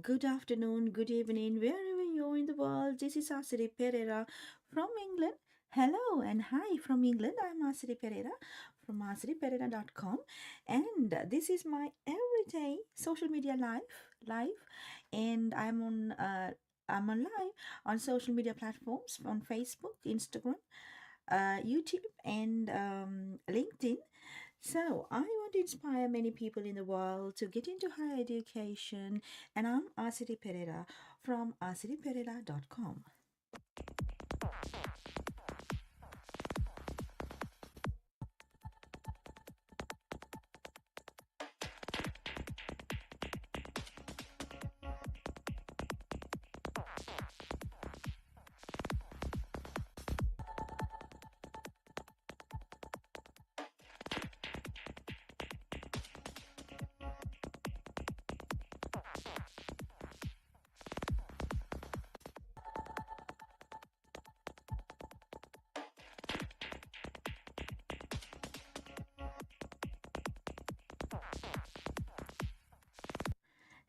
good afternoon, good evening, wherever you're in the world. This is Asiri Pereira from England. Hello and hi from England. I'm Asiri Pereira from asiripereira.com, and this is my everyday social media live, and I'm on live on social media platforms on Facebook, Instagram, YouTube, and LinkedIn. So, I want to inspire many people in the world to get into higher education, and I'm Asiri Pereira from asiripereira.com.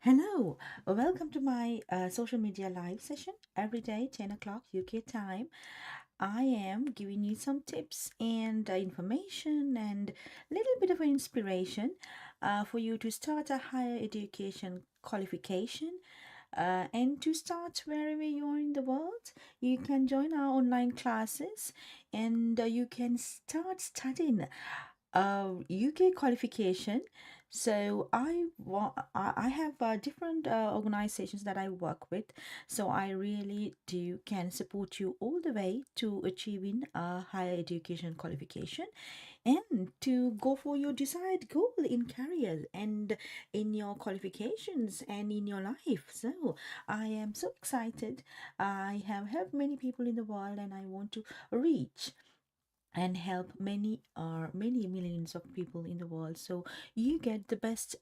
Hello, welcome to my social media live session every day, 10 o'clock UK time. I am giving you some tips and information and a little bit of inspiration for you to start a higher education qualification. And to start wherever you are in the world, you can join our online classes and you can start studying UK qualification. So I have different organizations that I work with. So I really do can support you all the way to achieving a higher education qualification and to go for your desired goal in career and in your qualifications and in your life. So I am so excited. I have helped many people in the world and I want to reach and help many millions of people in the world, so you get the best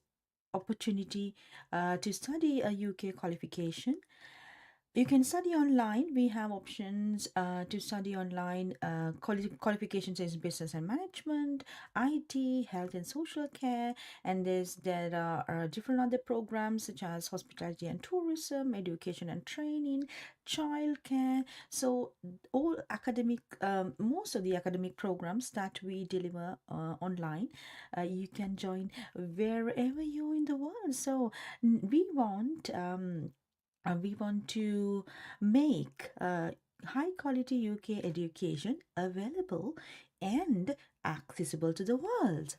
opportunity to study a UK qualification. You can study online. We have options to study online. Qualifications is business and management, IT, health and social care, and there are different other programs such as hospitality and tourism, education and training, childcare. So all academic, most of the academic programs that we deliver online, you can join wherever you're in the world. So we want to make high quality UK education available and accessible to the world.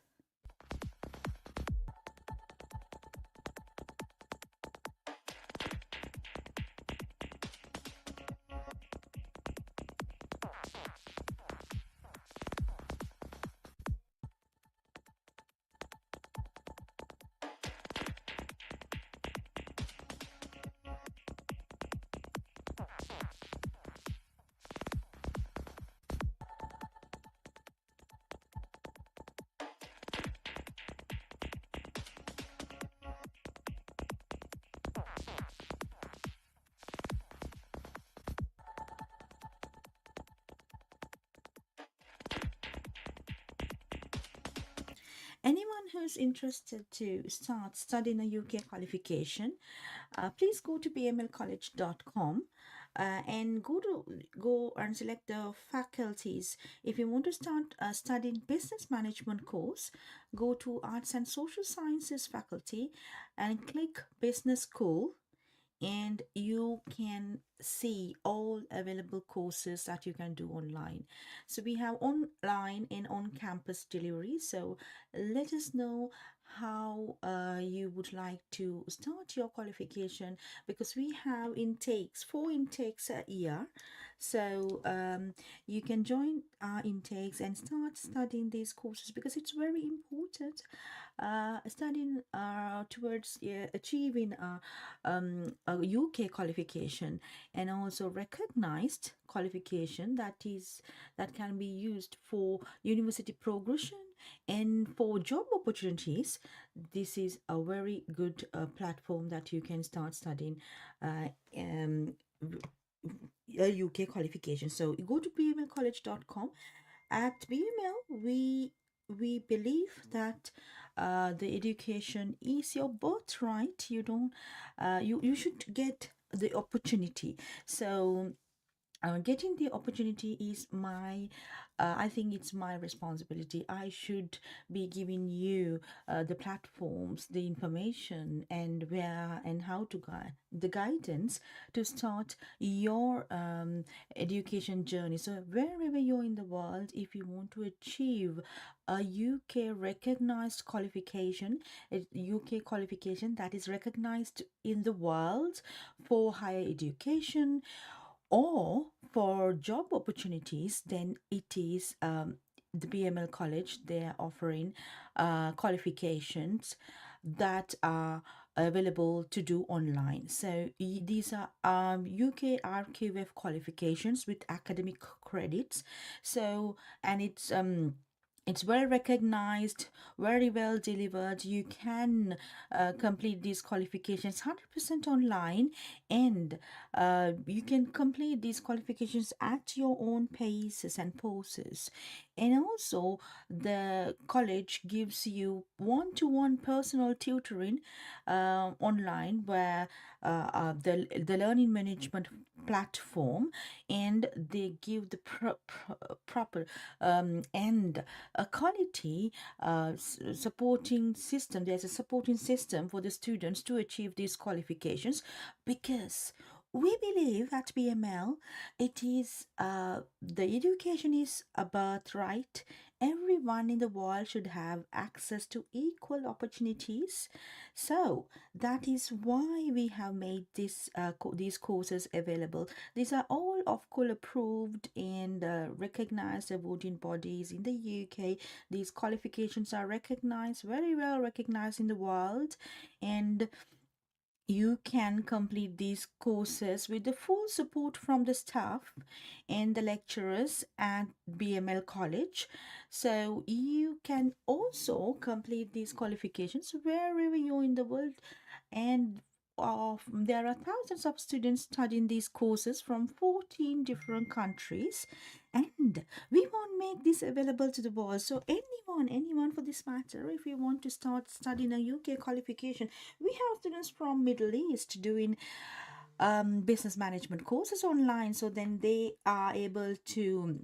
Anyone who's interested to start studying a UK qualification, please go to bmlcollege.com and go and select the faculties. If you want to start studying business management course, go to arts and social sciences faculty and click business school, and you can see all available courses that you can do online. So we have online and on campus delivery. So let us know how you would like to start your qualification, because we have intakes, 4 intakes a year. So you can join our intakes and start studying these courses, because it's very important studying towards achieving a UK qualification, and also recognized qualification that can be used for university progression and for job opportunities. This is a very good platform that you can start studying uh, um, a UK qualification. So you go to bmlcollege.com. At BML, we believe that the education is your birthright. You don't, you should get the opportunity. So getting the opportunity is my, I think it's my responsibility. I should be giving you the platforms, the information, and where and how to guide the guidance to start your education journey. So wherever you're in the world, if you want to achieve a UK recognized qualification, a UK qualification that is recognized in the world for higher education or for job opportunities, then it is the BML College. They're offering qualifications that are available to do online. So these are UK RQF qualifications with academic credits. So and it's well recognized, very well delivered. You can complete these qualifications 100% online, and you can complete these qualifications at your own paces and poses. And also, the college gives you one-to-one personal tutoring online, where the learning management platform, and they give the proper and a quality supporting system. There's a supporting system for the students to achieve these qualifications, because we believe at BML it is the education is a birthright. Everyone in the world should have access to equal opportunities. So that is why we have made these courses available. These are all of course approved and recognized awarding bodies in the UK. These qualifications are recognized, very well recognized in the world, and you can complete these courses with the full support from the staff and the lecturers at BML College. So you can also complete these qualifications wherever you're in the world, and there are thousands of students studying these courses from 14 different countries, and we won't make this available to the world. So anyone for this matter, if you want to start studying a UK qualification, we have students from Middle East doing business management courses online, so then they are able to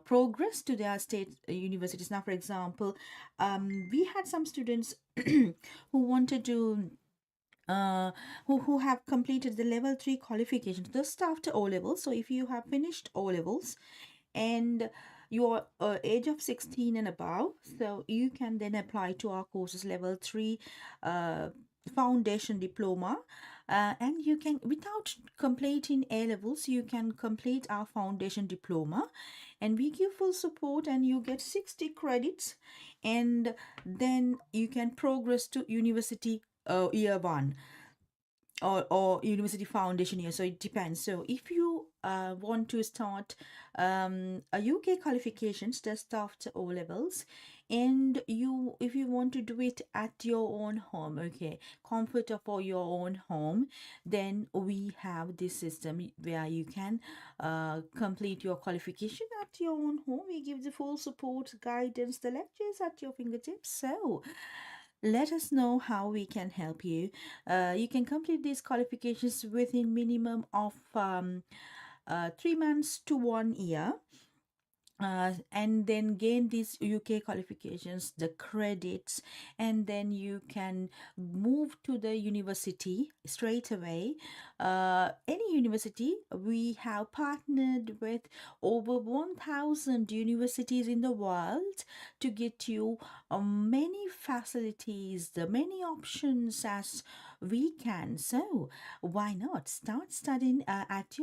progress to their state universities. Now, for example, we had some students who wanted to who have completed the level 3 qualification just after O levels. So if you have finished O levels and your age of 16 and above, so you can then apply to our courses level 3 uh, foundation diploma, and you can, without completing A levels, you can complete our foundation diploma, and we give full support, and you get 60 credits, and then you can progress to university year 1, or university foundation year. So it depends. So if you want to start a UK qualifications just after O levels, and you if you want to do it at your own home, okay, comfort of your own home, then we have this system where you can complete your qualification at your own home. We give the full support, guidance, the lectures at your fingertips. So let us know how we can help you. You can complete these qualifications within minimum of 3 months to 1 year, and then gain these UK qualifications, the credits, and then you can move to the university straight away. Any university, we have partnered with over 1,000 universities in the world to get you many facilities, the many options as we can. So why not start studying at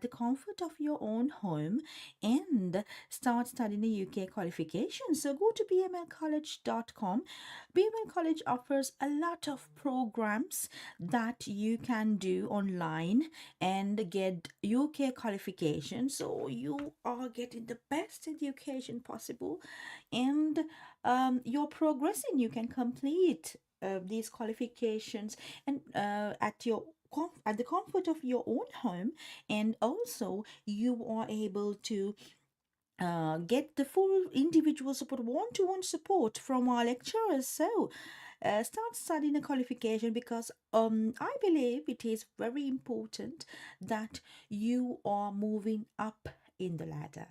the comfort of your own home, and start studying the UK qualification. So go to bmlcollege.com. BML College offers a lot of programs that you can do online and get UK qualification. So you are getting the best education possible, and you're progressing. You can complete these qualifications and at the comfort of your own home, and also you are able to get the full individual support, one-to-one support from our lecturers. So start studying a qualification, because I believe it is very important that you are moving up in the ladder,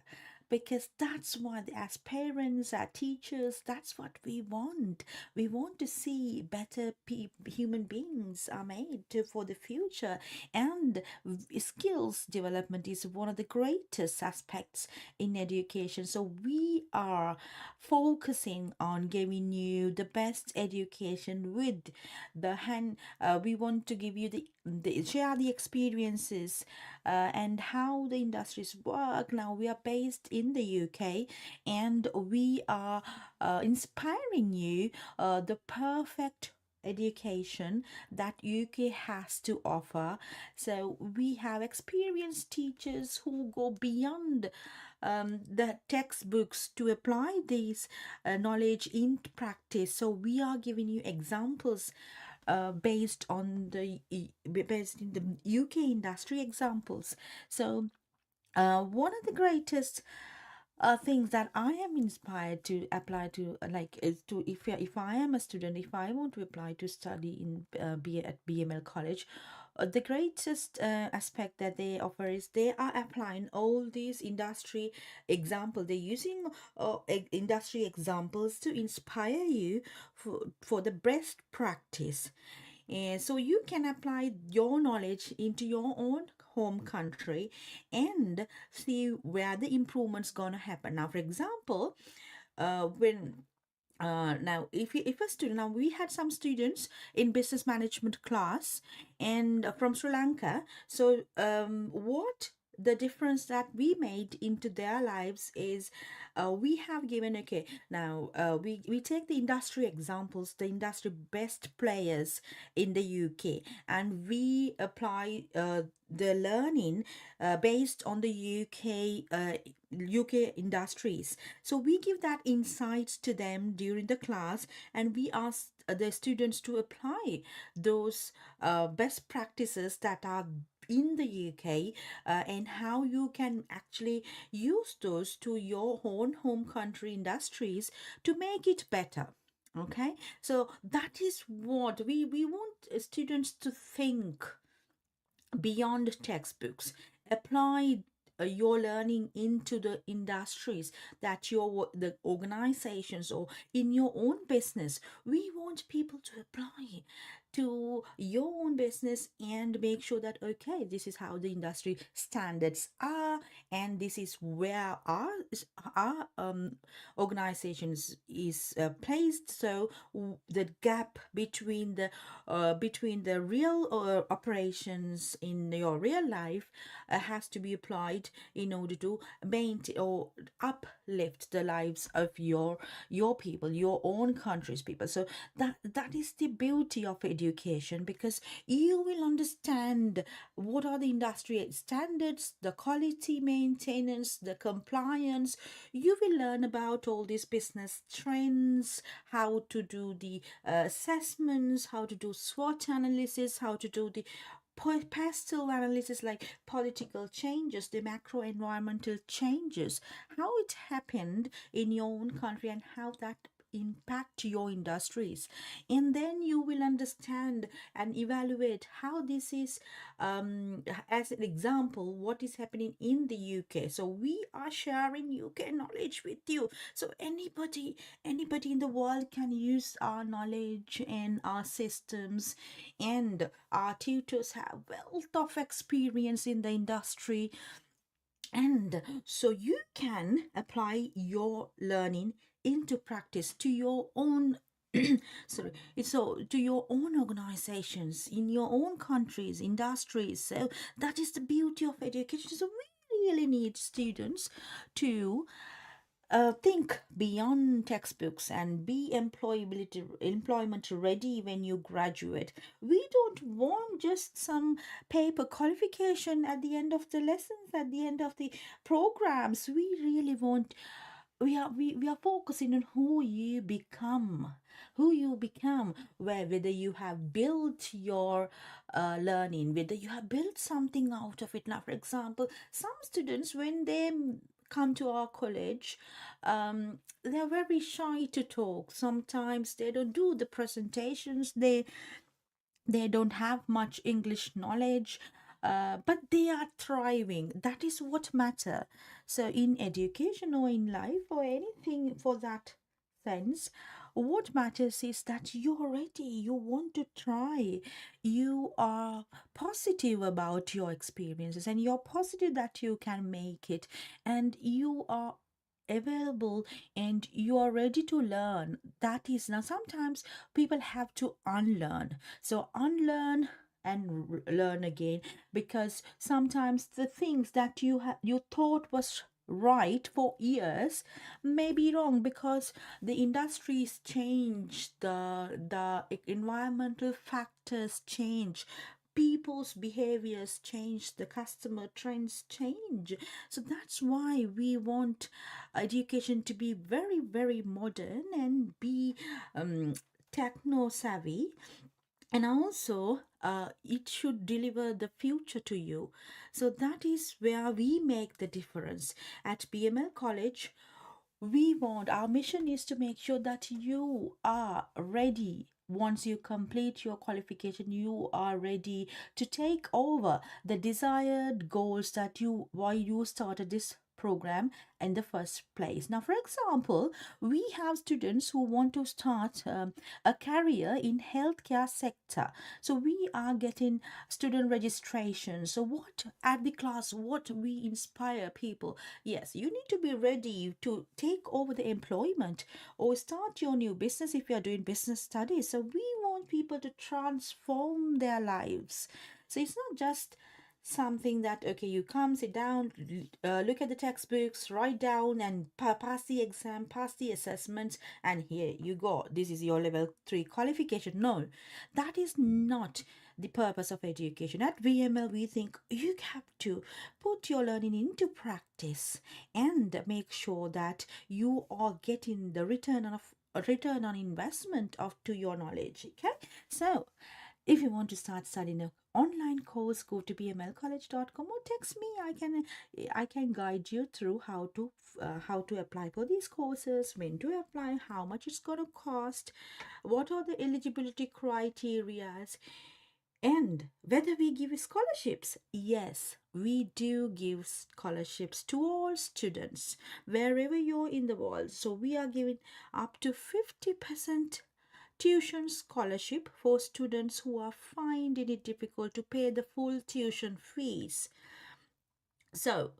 because that's what, as parents, as teachers, that's what we want. We want to see better human beings are made for the future, and skills development is one of the greatest aspects in education. So we are focusing on giving you the best education with the hand. We want to give you the share the experiences and how the industries work. Now we are based in the UK, and we are inspiring you the perfect education that UK has to offer. So we have experienced teachers who go beyond the textbooks to apply this knowledge in practice. So we are giving you examples based in the UK industry examples. So one of the greatest things that I am inspired to apply to, like, is to, if I am a student, if I want to apply to study in at BML college, the greatest aspect that they offer is they are applying all these industry example. They're using industry examples to inspire you for the best practice, and so you can apply your knowledge into your own home country and see where the improvements gonna happen. Now, for example, when now if a student, now we had some students in business management class and from Sri Lanka. So what the difference that we made into their lives is, we have given, okay, now we take the industry examples, the industry best players in the UK, and we apply the learning based on the UK industries. So we give that insights to them during the class, and we ask the students to apply those best practices that are in the UK, and how you can actually use those to your own home country industries to make it better. Okay, so that is what we want students to think beyond textbooks. Apply your learning into the industries that the organizations or in your own business. We want people to apply to your own business and make sure that, okay, this is how the industry standards are, and this is where our organizations is placed. So the gap between the real operations in your real life has to be applied in order to maintain or uplift the lives of your people, your own country's people. So that is the beauty of education, because you will understand what are the industry standards, the quality maintenance, the compliance. You will learn about all these business trends, how to do the assessments, how to do SWOT analysis, how to do the pastel analysis, like political changes, the macro environmental changes, how it happened in your own country, and how that impact your industries. And then you will understand and evaluate how this is, as an example, what is happening in the UK. So we are sharing UK knowledge with you, so anybody in the world can use our knowledge and our systems, and our tutors have wealth of experience in the industry, and so you can apply your learning into practice to your own sorry, so to your own organizations in your own countries, industries. So that is the beauty of education. So we really need students to think beyond textbooks and be employment ready when you graduate. We don't want just some paper qualification at the end of the lessons, at the end of the programs. We really want, we are focusing on who you become, whether you have built your learning, whether you have built something out of it. Now, for example, some students, when they come to our college, they're very shy to talk. Sometimes they don't do the presentations. They don't have much English knowledge, but they are thriving. That is what matter. So in education or in life or anything for that sense, what matters is that you're ready, you want to try, you are positive about your experiences, and you're positive that you can make it, and you are available, and you are ready to learn. That is, now sometimes people have to unlearn, so unlearn and learn again, because sometimes the things that you thought was right for years may be wrong, because the industries change, the environmental factors change, people's behaviors change, the customer trends change. So that's why we want education to be very, very modern and be techno savvy, and also it should deliver the future to you. So that is where we make the difference at BML College. We want, our mission is to make sure that you are ready. Once you complete your qualification, you are ready to take over the desired goals that you, why you started this program in the first place. Now, for example, we have students who want to start a career in healthcare sector. So we are getting student registration. So what at the class, what we inspire people, yes, you need to be ready to take over the employment or start your new business if you are doing business studies. So we want people to transform their lives. So it's not just something that, okay, you come, sit down, look at the textbooks, write down, and pass the exam, pass the assessments, and here you go. This is your level 3 qualification. No, that is not the purpose of education. At VML, we think you have to put your learning into practice and make sure that you are getting the return on investment of to your knowledge. Okay, so if you want to start studying an online course, go to bmlcollege.com or text me. I can guide you through how to apply for these courses, when to apply, how much it's going to cost, what are the eligibility criterias, and whether we give scholarships. Yes, we do give scholarships to all students wherever you're in the world. So we are giving up to 50% tuition scholarship for students who are finding it difficult to pay the full tuition fees. So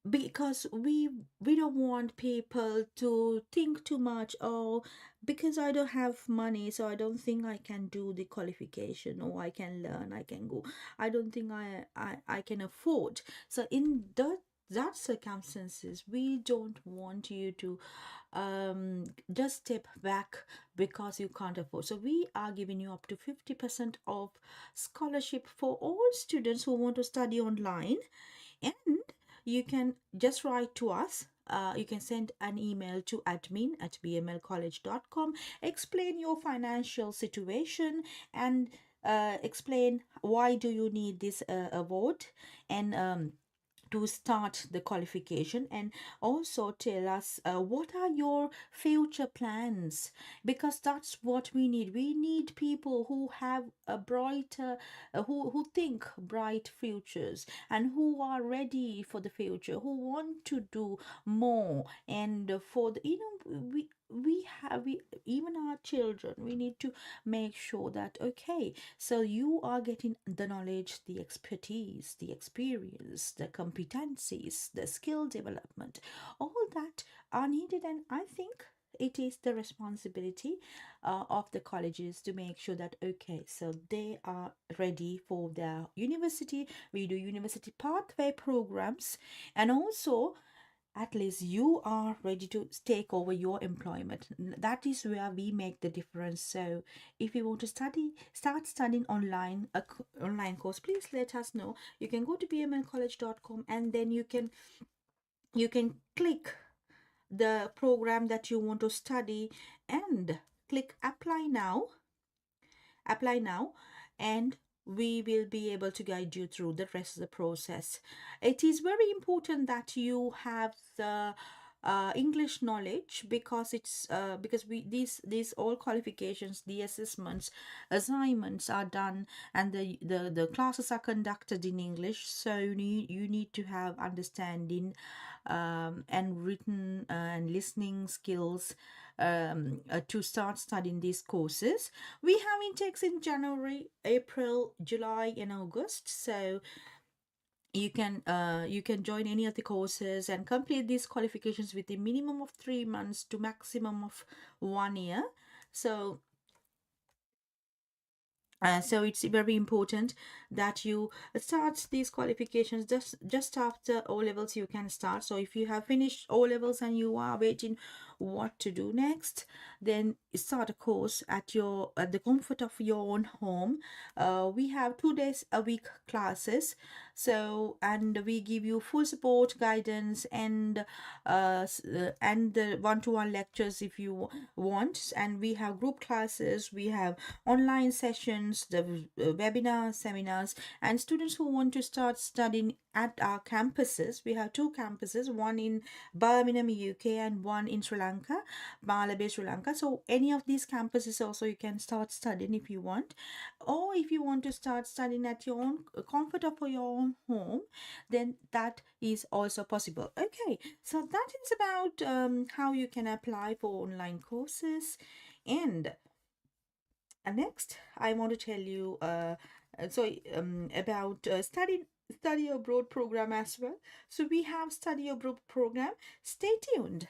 because we don't want people to think too much, oh, because I don't have money, so I don't think I can do the qualification, or I can learn, I can go, I don't think I can afford. So in that circumstances, we don't want you to just step back because you can't afford. So we are giving you up to 50% of scholarship for all students who want to study online. And you can just write to us. You can send an email to admin@bmlcollege.com, explain your financial situation, and explain why do you need this award, and to start the qualification, and also tell us what are your future plans, because that's what we need. We need people who have a brighter who think bright futures, and who are ready for the future, who want to do more, and for the, we have, we, even our children, we need to make sure that, okay, so you are getting the knowledge, the expertise, the experience, the competencies, the skill development, all that are needed. And I think it is the responsibility of the colleges to make sure that, okay, so they are ready for their university. We do university pathway programs, and also at least you are ready to take over your employment. That is where we make the difference. So if you want to start studying online, online course, please let us know. You can go to bmlcollege.com, and then you can click the program that you want to study, and click apply now, and we will be able to guide you through the rest of the process. It is very important that you have the English knowledge, because because we these all qualifications, the assessments, assignments are done, and the classes are conducted in English. So you need to have understanding and written and listening skills to start studying these courses. We have intakes in January, April, July, and August. So you can join any of the courses and complete these qualifications with a minimum of 3 months to maximum of 1 year. So so it's very important that you start these qualifications just after O levels. You can start. So if you have finished O levels and you are waiting what to do next, then start a course at the comfort of your own home. We have 2 days a week classes. So, and we give you full support, guidance, and the one-to-one lectures if you want. And we have group classes, we have online sessions, the webinars, seminars, and students who want to start studying at our campuses. We have 2 campuses, one in Birmingham, UK, and one in Sri Lanka, Malabar, Sri Lanka. So any of these campuses also you can start studying if you want, or if you want to start studying at your own comfort of your own home, then that is also possible. Okay, so that is about how you can apply for online courses. And next, I want to tell you about study abroad program as well. So we have study abroad program. Stay tuned.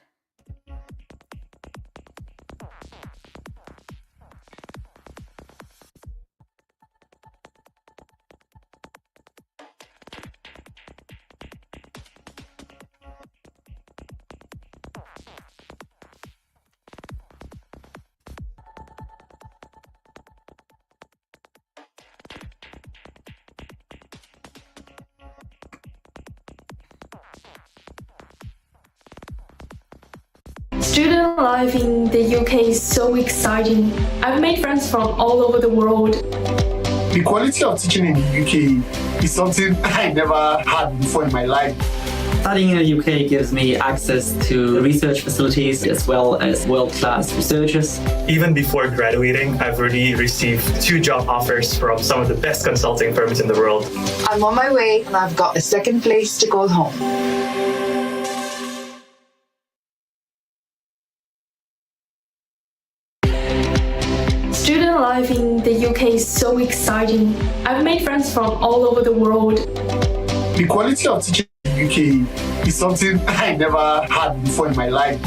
Student life in the UK is so exciting. I've made friends from all over the world. The quality of teaching in the UK is something I never had before in my life. Studying in the UK gives me access to research facilities as well as world-class researchers. Even before graduating, I've already received 2 job offers from some of the best consulting firms in the world. I'm on my way and I've got a second place to call home. Student life in the UK is so exciting. I've made friends from all over the world. The quality of teaching in the UK is something I never had before in my life.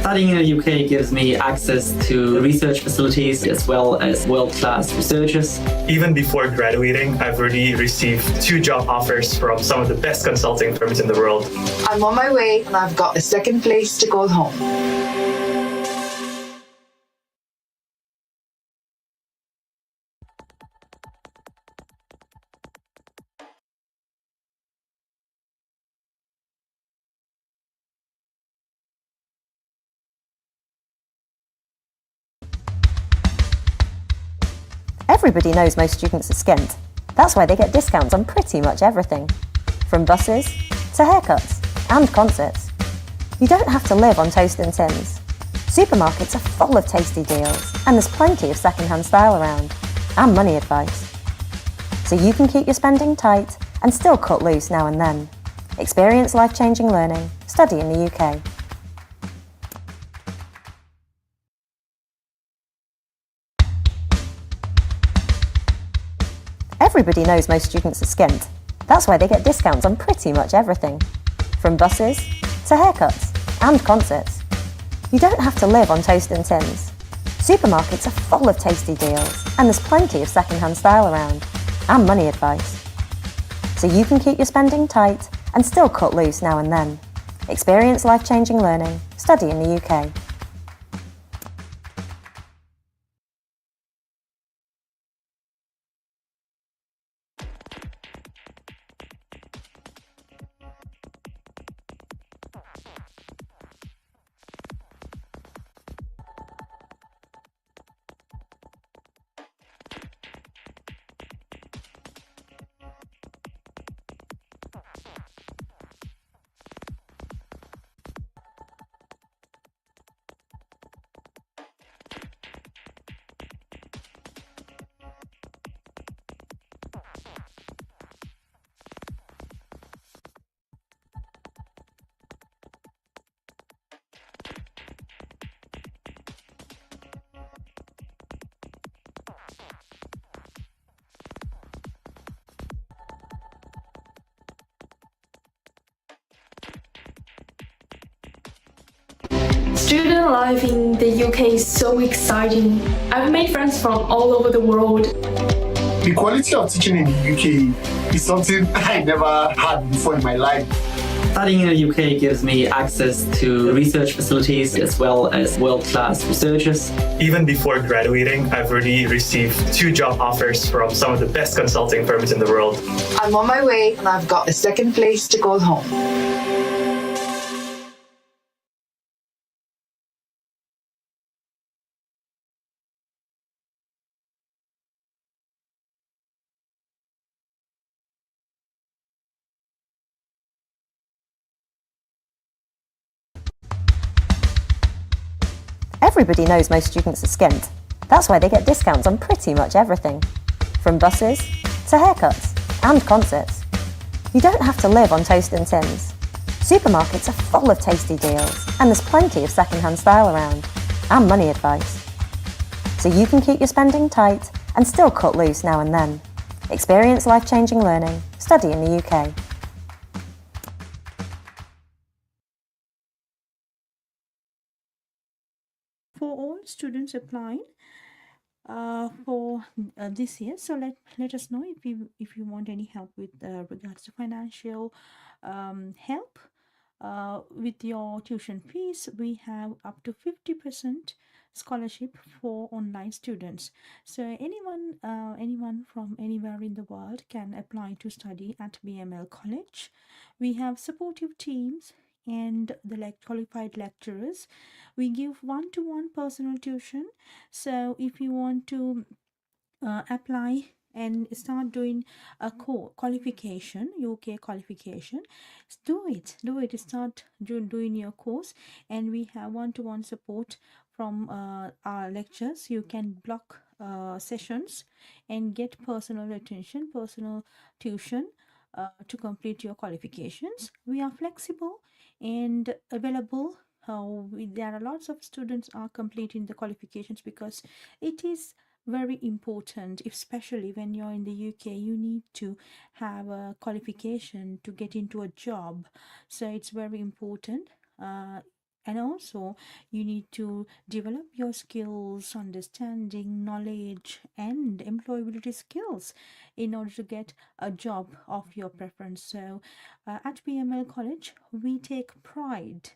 Studying in the UK gives me access to research facilities as well as world-class researchers. Even before graduating, I've already received 2 job offers from some of the best consulting firms in the world. I'm on my way and I've got a second place to call home. Everybody knows most students are skint. That's why they get discounts on pretty much everything. From buses to haircuts and concerts. You don't have to live on toast and tins. Supermarkets are full of tasty deals, and there's plenty of second-hand style around, and money advice. So you can keep your spending tight and still cut loose now and then. Experience life-changing learning. Study in the UK. Everybody knows most students are skint. That's why they get discounts on pretty much everything. From buses to haircuts and concerts. You don't have to live on toast and tins. Supermarkets are full of tasty deals, and there's plenty of second-hand style around, and money advice. So you can keep your spending tight and still cut loose now and then. Experience life-changing learning. Study in the UK. Student life in the UK is so exciting. I've made friends from all over the world. The quality of teaching in the UK is something I never had before in my life. Studying in the UK gives me access to research facilities as well as world-class researchers. Even before graduating, I've already received 2 job offers from some of the best consulting firms in the world. I'm on my way and I've got a second place to call home. Everybody knows most students are skint. That's why they get discounts on pretty much everything. From buses to haircuts and concerts. You don't have to live on toast and tins. Supermarkets are full of tasty deals and there's plenty of second-hand style around. And money advice. So you can keep your spending tight and still cut loose now and then. Experience life-changing learning. Study in the UK. For all students applying for this year, so let us know if you want any help with regards to financial help with your tuition fees. We have up to 50% scholarship for online students. So anyone from anywhere in the world can apply to study at BML College. We have supportive teams and the qualified lecturers. We give one-to-one personal tuition. So if you want to apply and start doing a qualification, UK qualification, do it. Start doing your course, and we have one-to-one support from our lectures. You can block sessions and get personal attention, personal tuition to complete your qualifications. We are flexible and available. There are lots of students are completing the qualifications because it is very important, especially when you're in the UK. You need to have a qualification to get into a job, so it's very important. And also you need to develop your skills, understanding, knowledge and employability skills in order to get a job of your preference. So at BML College we take pride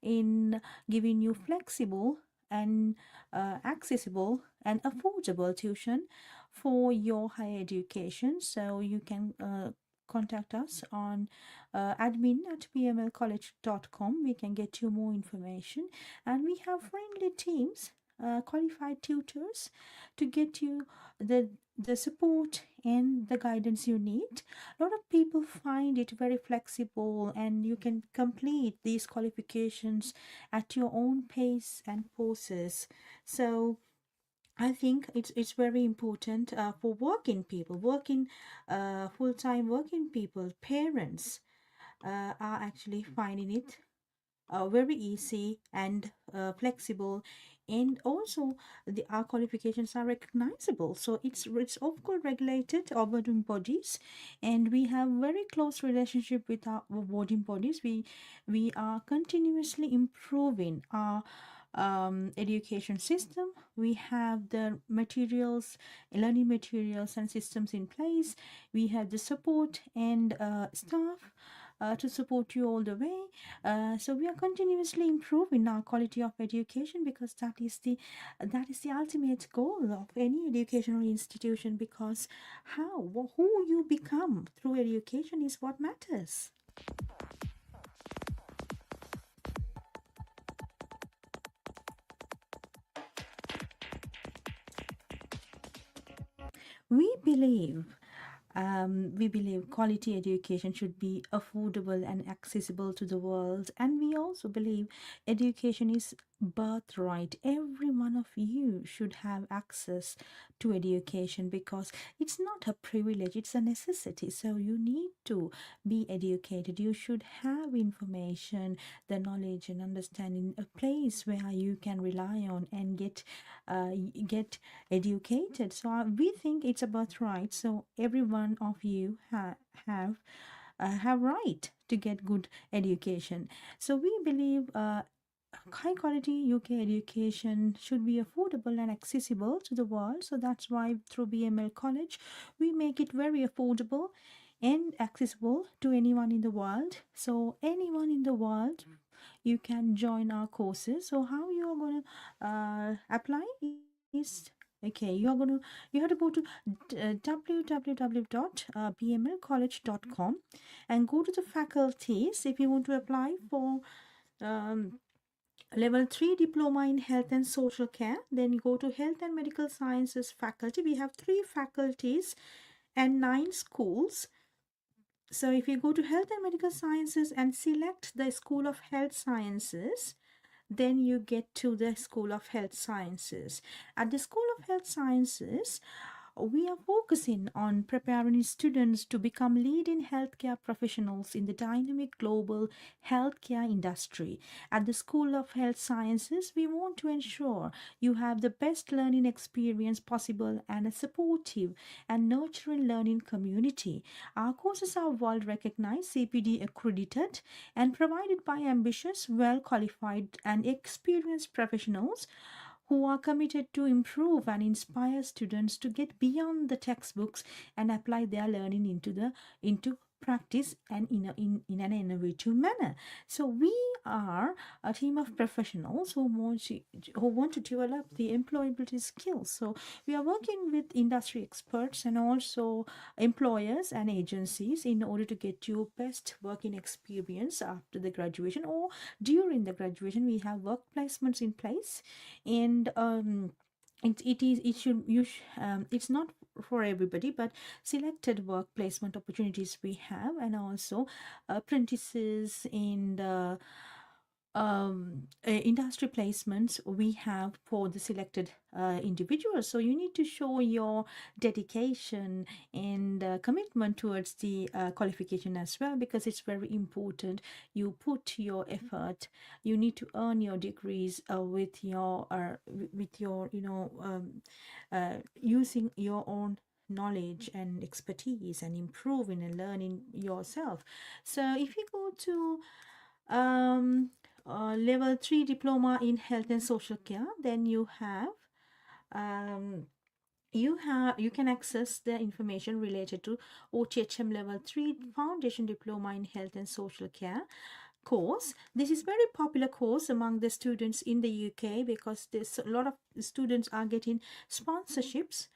in giving you flexible and accessible and affordable tuition for your higher education. So you can contact us on admin@bmlcollege.com. We can get you more information, and we have friendly teams, qualified tutors to get you the support and the guidance you need. A lot of people find it very flexible, and you can complete these qualifications at your own pace and process. So I think it's very important for working people, full-time working people, parents are actually finding it very easy and flexible, and also our qualifications are recognizable. So it's of course regulated awarding bodies, and we have very close relationship with our awarding bodies. We are continuously improving our education system. We have the materials, learning materials and systems in place. We have the support and staff to support you all the way. So we are continuously improving our quality of education, because that is the ultimate goal of any educational institution, because who you become through education is what matters. We believe quality education should be affordable and accessible to the world, and we also believe education is birthright. Every one of you should have access to education, because it's not a privilege, it's a necessity. So you need to be educated. You should have information, the knowledge and understanding, a place where you can rely on and get educated. So we think it's a birthright. So every one of you have right to get good education. So we believe high quality UK education should be affordable and accessible to the world. So that's why through BML College, we make it very affordable and accessible to anyone in the world. So anyone in the world, you can join our courses. So how you are going to apply is, okay, you have to go to www.bmlcollege.com and go to the faculties if you want to apply for level 3 diploma in health and social care. Then you go to health and medical sciences faculty. We have 3 faculties and 9 schools. So if you go to health and medical sciences and select the School of Health Sciences, then you get to the School of Health Sciences. At the School of Health Sciences, we are focusing on preparing students to become leading healthcare professionals in the dynamic global healthcare industry. At the School of Health Sciences, we want to ensure you have the best learning experience possible and a supportive and nurturing learning community. Our courses are world recognized, CPD accredited, and provided by ambitious, well qualified, and experienced professionals who are committed to improve and inspire students to get beyond the textbooks and apply their learning into practice and in an innovative manner. So we are a team of professionals who want to develop the employability skills. So we are working with industry experts and also employers and agencies in order to get you best working experience after the graduation or during the graduation. We have work placements in place, and it's not for everybody, but selected work placement opportunities we have, and also apprentices and industry placements we have for the selected individuals. So you need to show your dedication and commitment towards the qualification as well, because it's very important you put your effort. You need to earn your degrees with your using your own knowledge and expertise and improving and learning yourself. So if you go to level 3 diploma in health and social care, then you can access the information related to OTHM level 3 foundation diploma in health and social care course. This is very popular course among the students in the UK, because there's a lot of students are getting sponsorships,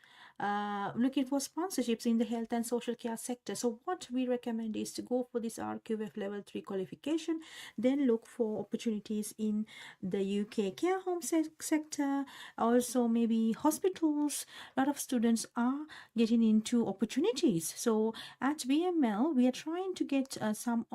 looking for sponsorships in the health and social care sector. So what we recommend is to go for this RQF level 3 qualification, then look for opportunities in the UK care home sector, also maybe hospitals. A lot of students are getting into opportunities. So at BML, we are trying to get some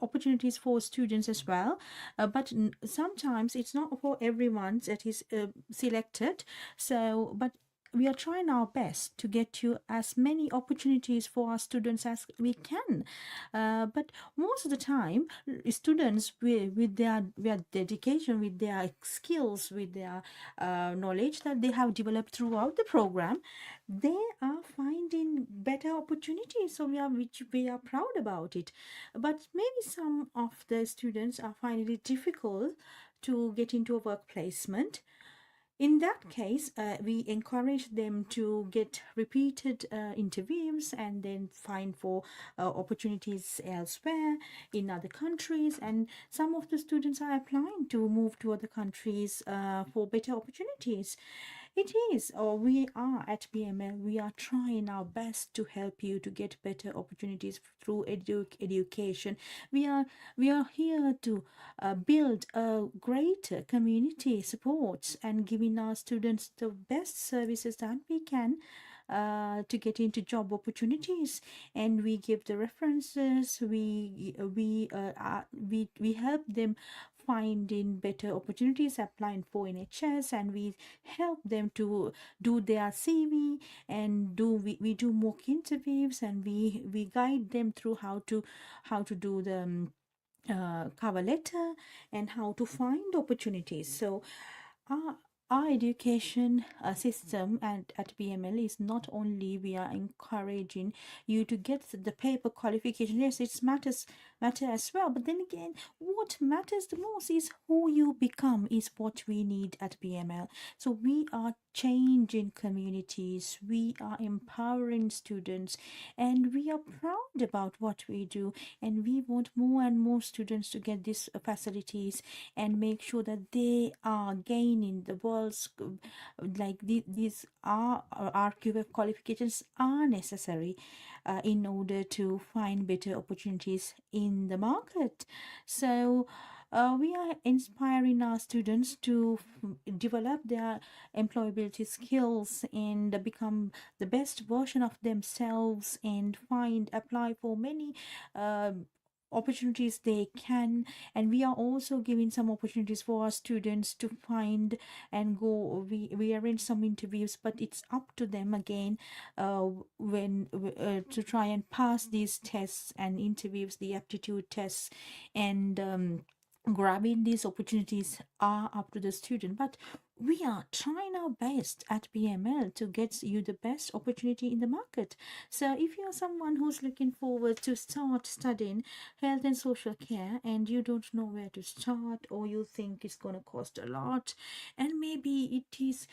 opportunities for students as well, but sometimes it's not for everyone that is selected. So but we are trying our best to get you as many opportunities for our students as we can, but most of the time students with their dedication, with their skills, with their knowledge that they have developed throughout the program, they are finding better opportunities. So we are proud about it. But maybe some of the students are finding it difficult to get into a work placement. In that case, we encourage them to get repeated interviews and then find for opportunities elsewhere in other countries. And some of the students are applying to move to other countries for better opportunities. It is, or we are at BML, we are trying our best to help you to get better opportunities through education. We are here to build a greater community supports and giving our students the best services that we can to get into job opportunities. And we give the references, we help them finding better opportunities applying for NHS, and we help them to do their CV, and we do mock interviews, and we guide them through how to do the cover letter and how to find opportunities. So our education system at BML is not only we are encouraging you to get the paper qualification. Yes, it matters matter as well. But then again, what matters the most is who you become, is what we need at BML. So we are changing communities, we are empowering students, and we are proud about what we do. And we want more and more students to get these facilities and make sure that they are gaining the world's like these are RQF qualifications are necessary in order to find better opportunities in the market. So we are inspiring our students to develop their employability skills and become the best version of themselves and apply for many opportunities they can. And we are also giving some opportunities for our students to find and go. We arrange some interviews, but it's up to them again when to try and pass these tests and interviews, the aptitude tests, and grabbing these opportunities are up to the student. But we are trying our best at BML to get you the best opportunity in the market. So if you're someone who's looking forward to start studying health and social care and you don't know where to start, or you think it's going to cost a lot, and maybe it is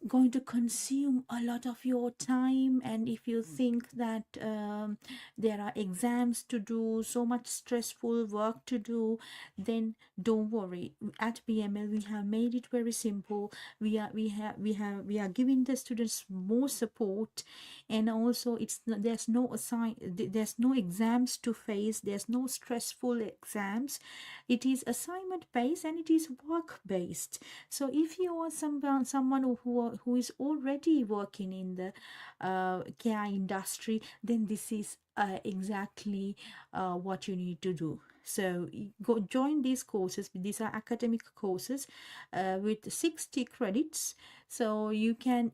going to consume a lot of your time, and if you think that there are exams to do, so much stressful work to do, then don't worry. At BML we have made it very simple. We are giving the students more support, and also there's no exams to face, there's no stressful exams. It is assignment based and it is work based. So if you are someone who is already working in the care industry, then this is exactly what you need to do. So go join these courses. These are academic courses with 60 credits. So you can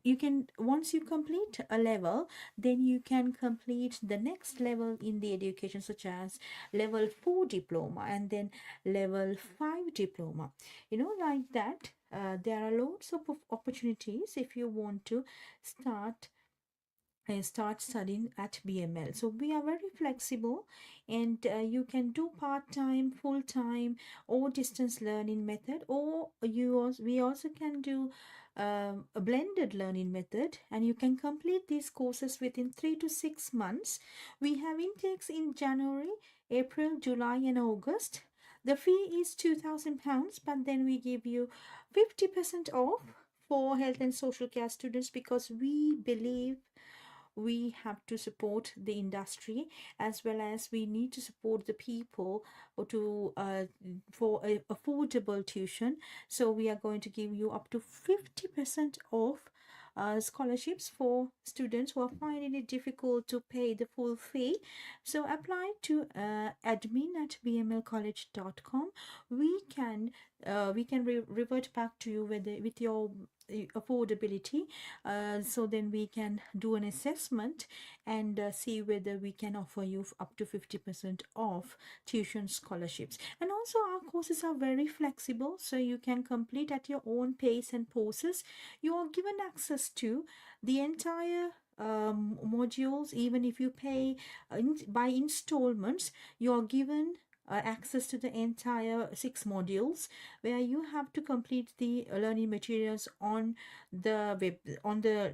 once you complete a level, then you can complete the next level in the education, such as level 4 diploma and then level 5 diploma, like that. There are loads of opportunities if you want to start studying at BML. So we are very flexible, and you can do part-time, full-time, or distance learning method, or we also can do a blended learning method, and you can complete these courses within 3 to 6 months. We have intakes in January, April, July, and August. The fee is £2,000, but then we give you 50% off for health and social care students, because we believe we have to support the industry, as well as we need to support the people to for affordable tuition. So we are going to give you up to 50% off scholarships for students who are finding it difficult to pay the full fee. So apply to admin@bmlcollege.com. We can revert back to you with your affordability, so then we can do an assessment and see whether we can offer you up to 50% off tuition scholarships. And also our courses are very flexible, so you can complete at your own pace and pauses. You are given access to the entire modules. Even if you pay by installments, you are given access to the entire 6 modules, where you have to complete the learning materials on the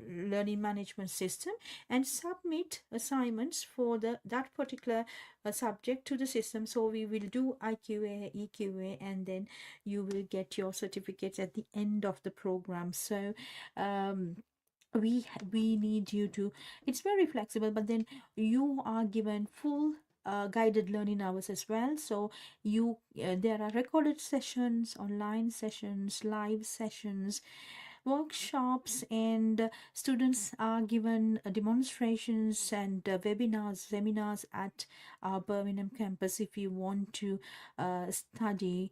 learning management system and submit assignments for that particular subject to the system. So we will do IQA, EQA, and then you will get your certificates at the end of the program. So we need you to, it's very flexible, but then you are given full guided learning hours as well. So you there are recorded sessions, online sessions, live sessions, workshops, and students are given demonstrations and seminars at our Birmingham campus if you want to study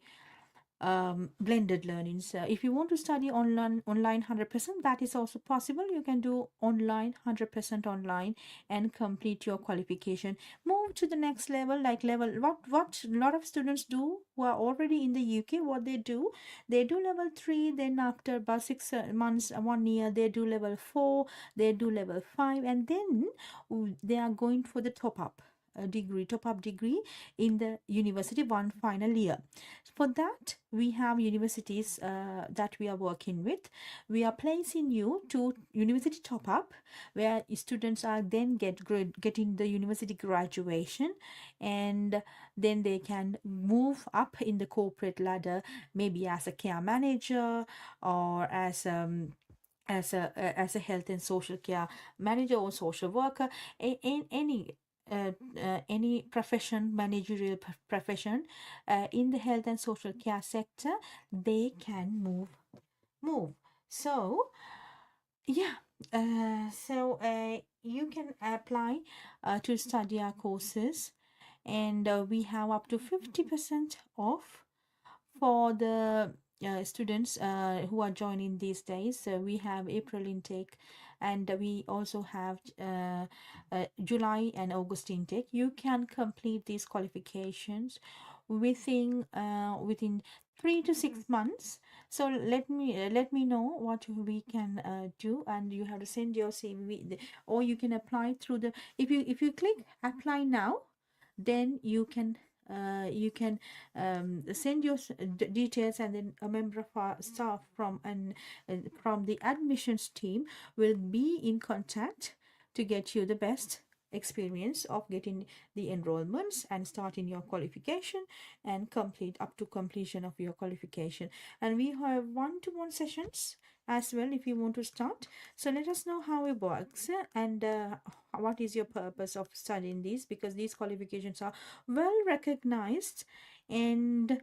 blended learning. So if you want to study online 100%, that is also possible. You can do online 100% online and complete your qualification. Move to the next level, like what a lot of students do who are already in the UK. What they do level 3, then after about 6 months, 1 year, they do level 4, they do level 5, and then they are going for the top up. degree, top-up degree in the university one final year. For that, we have universities that we are working with. We are placing you to university top-up, where students are then getting the university graduation, and then they can move up in the corporate ladder, maybe as a care manager or as a health and social care manager or social worker, in any profession, managerial profession in the health and social care sector, they can move. So yeah, you can apply to study our courses, and we have up to 50% off for the students who are joining these days. So we have April intake, and we also have July and August intake. You can complete these qualifications within 3 to 6 months. So let me know what we can do, and you have to send your CV, or you can apply through the, if you click apply now, then you can send your details, and then a member of our staff from the admissions team will be in contact to get you the best experience of getting the enrollments and starting your qualification and completion of your qualification. And we have one-to-one sessions as well if you want to start. So let us know how it works, and what is your purpose of studying these, because these qualifications are well recognized, and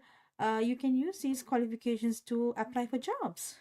you can use these qualifications to apply for jobs.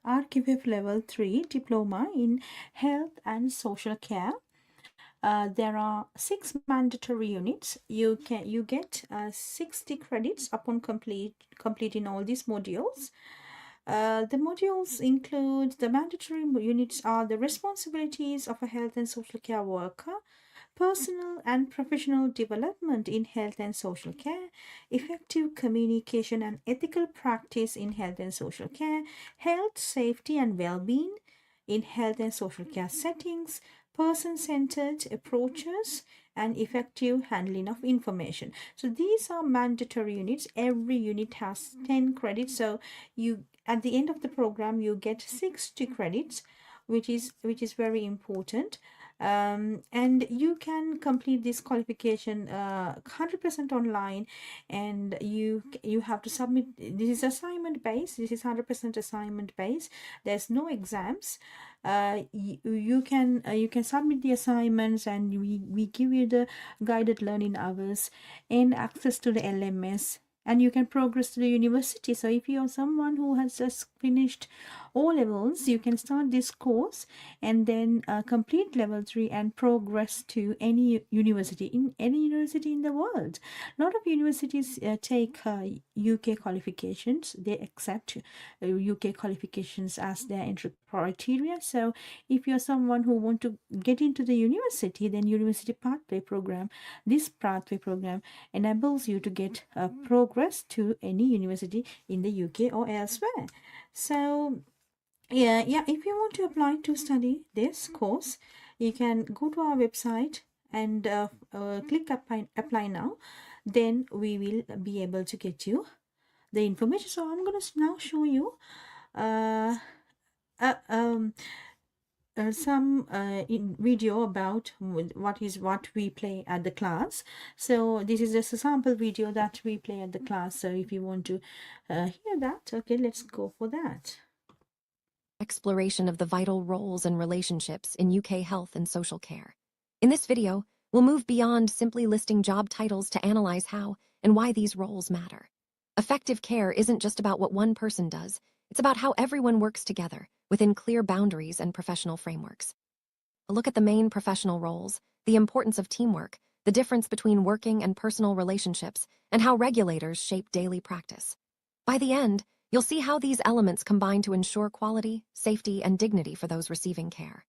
RQF Level 3 Diploma in Health and Social Care. There are 6 mandatory units. You get 60 credits upon completing all these modules. The modules include, the mandatory units are the responsibilities of a health and social care worker, personal and professional development in health and social care, effective communication and ethical practice in health and social care, health, safety and well-being in health and social care settings, person-centered approaches, and effective handling of information. So these are mandatory units. Every unit has 10 credits. So you, at the end of the program, you get 60 credits, which is very important. And you can complete this qualification 100% online, and you have to submit. This is assignment based. This is 100% assignment based. There's no exams. You can submit the assignments, and we give you the guided learning hours and access to the LMS, and you can progress to the university. So if you're someone who has just finished O-levels, you can start this course and then complete level 3 and progress to any university in the world. A lot of universities take UK qualifications. They accept UK qualifications as their entry criteria. So if you're someone who want to get into the university, then University Pathway Program, this pathway program enables you to get progress to any university in the UK or elsewhere. So yeah, if you want to apply to study this course, you can go to our website and click apply now. Then we will be able to get you the information. So I'm going to now show you some video about what we play at the class. So this is just a sample video that we play at the class. So if you want to hear that, okay, let's go for that. Exploration of the vital roles and relationships in UK health and social care. In this video, we'll move beyond simply listing job titles to analyze how and why these roles matter. Effective care isn't just about what one person does, it's about how everyone works together within clear boundaries and professional frameworks. A look at the main professional roles, the importance of teamwork, the the difference between working and personal relationships, and how regulators shape daily practice. By the end, you'll see how these elements combine to ensure quality, safety, and dignity for those receiving care.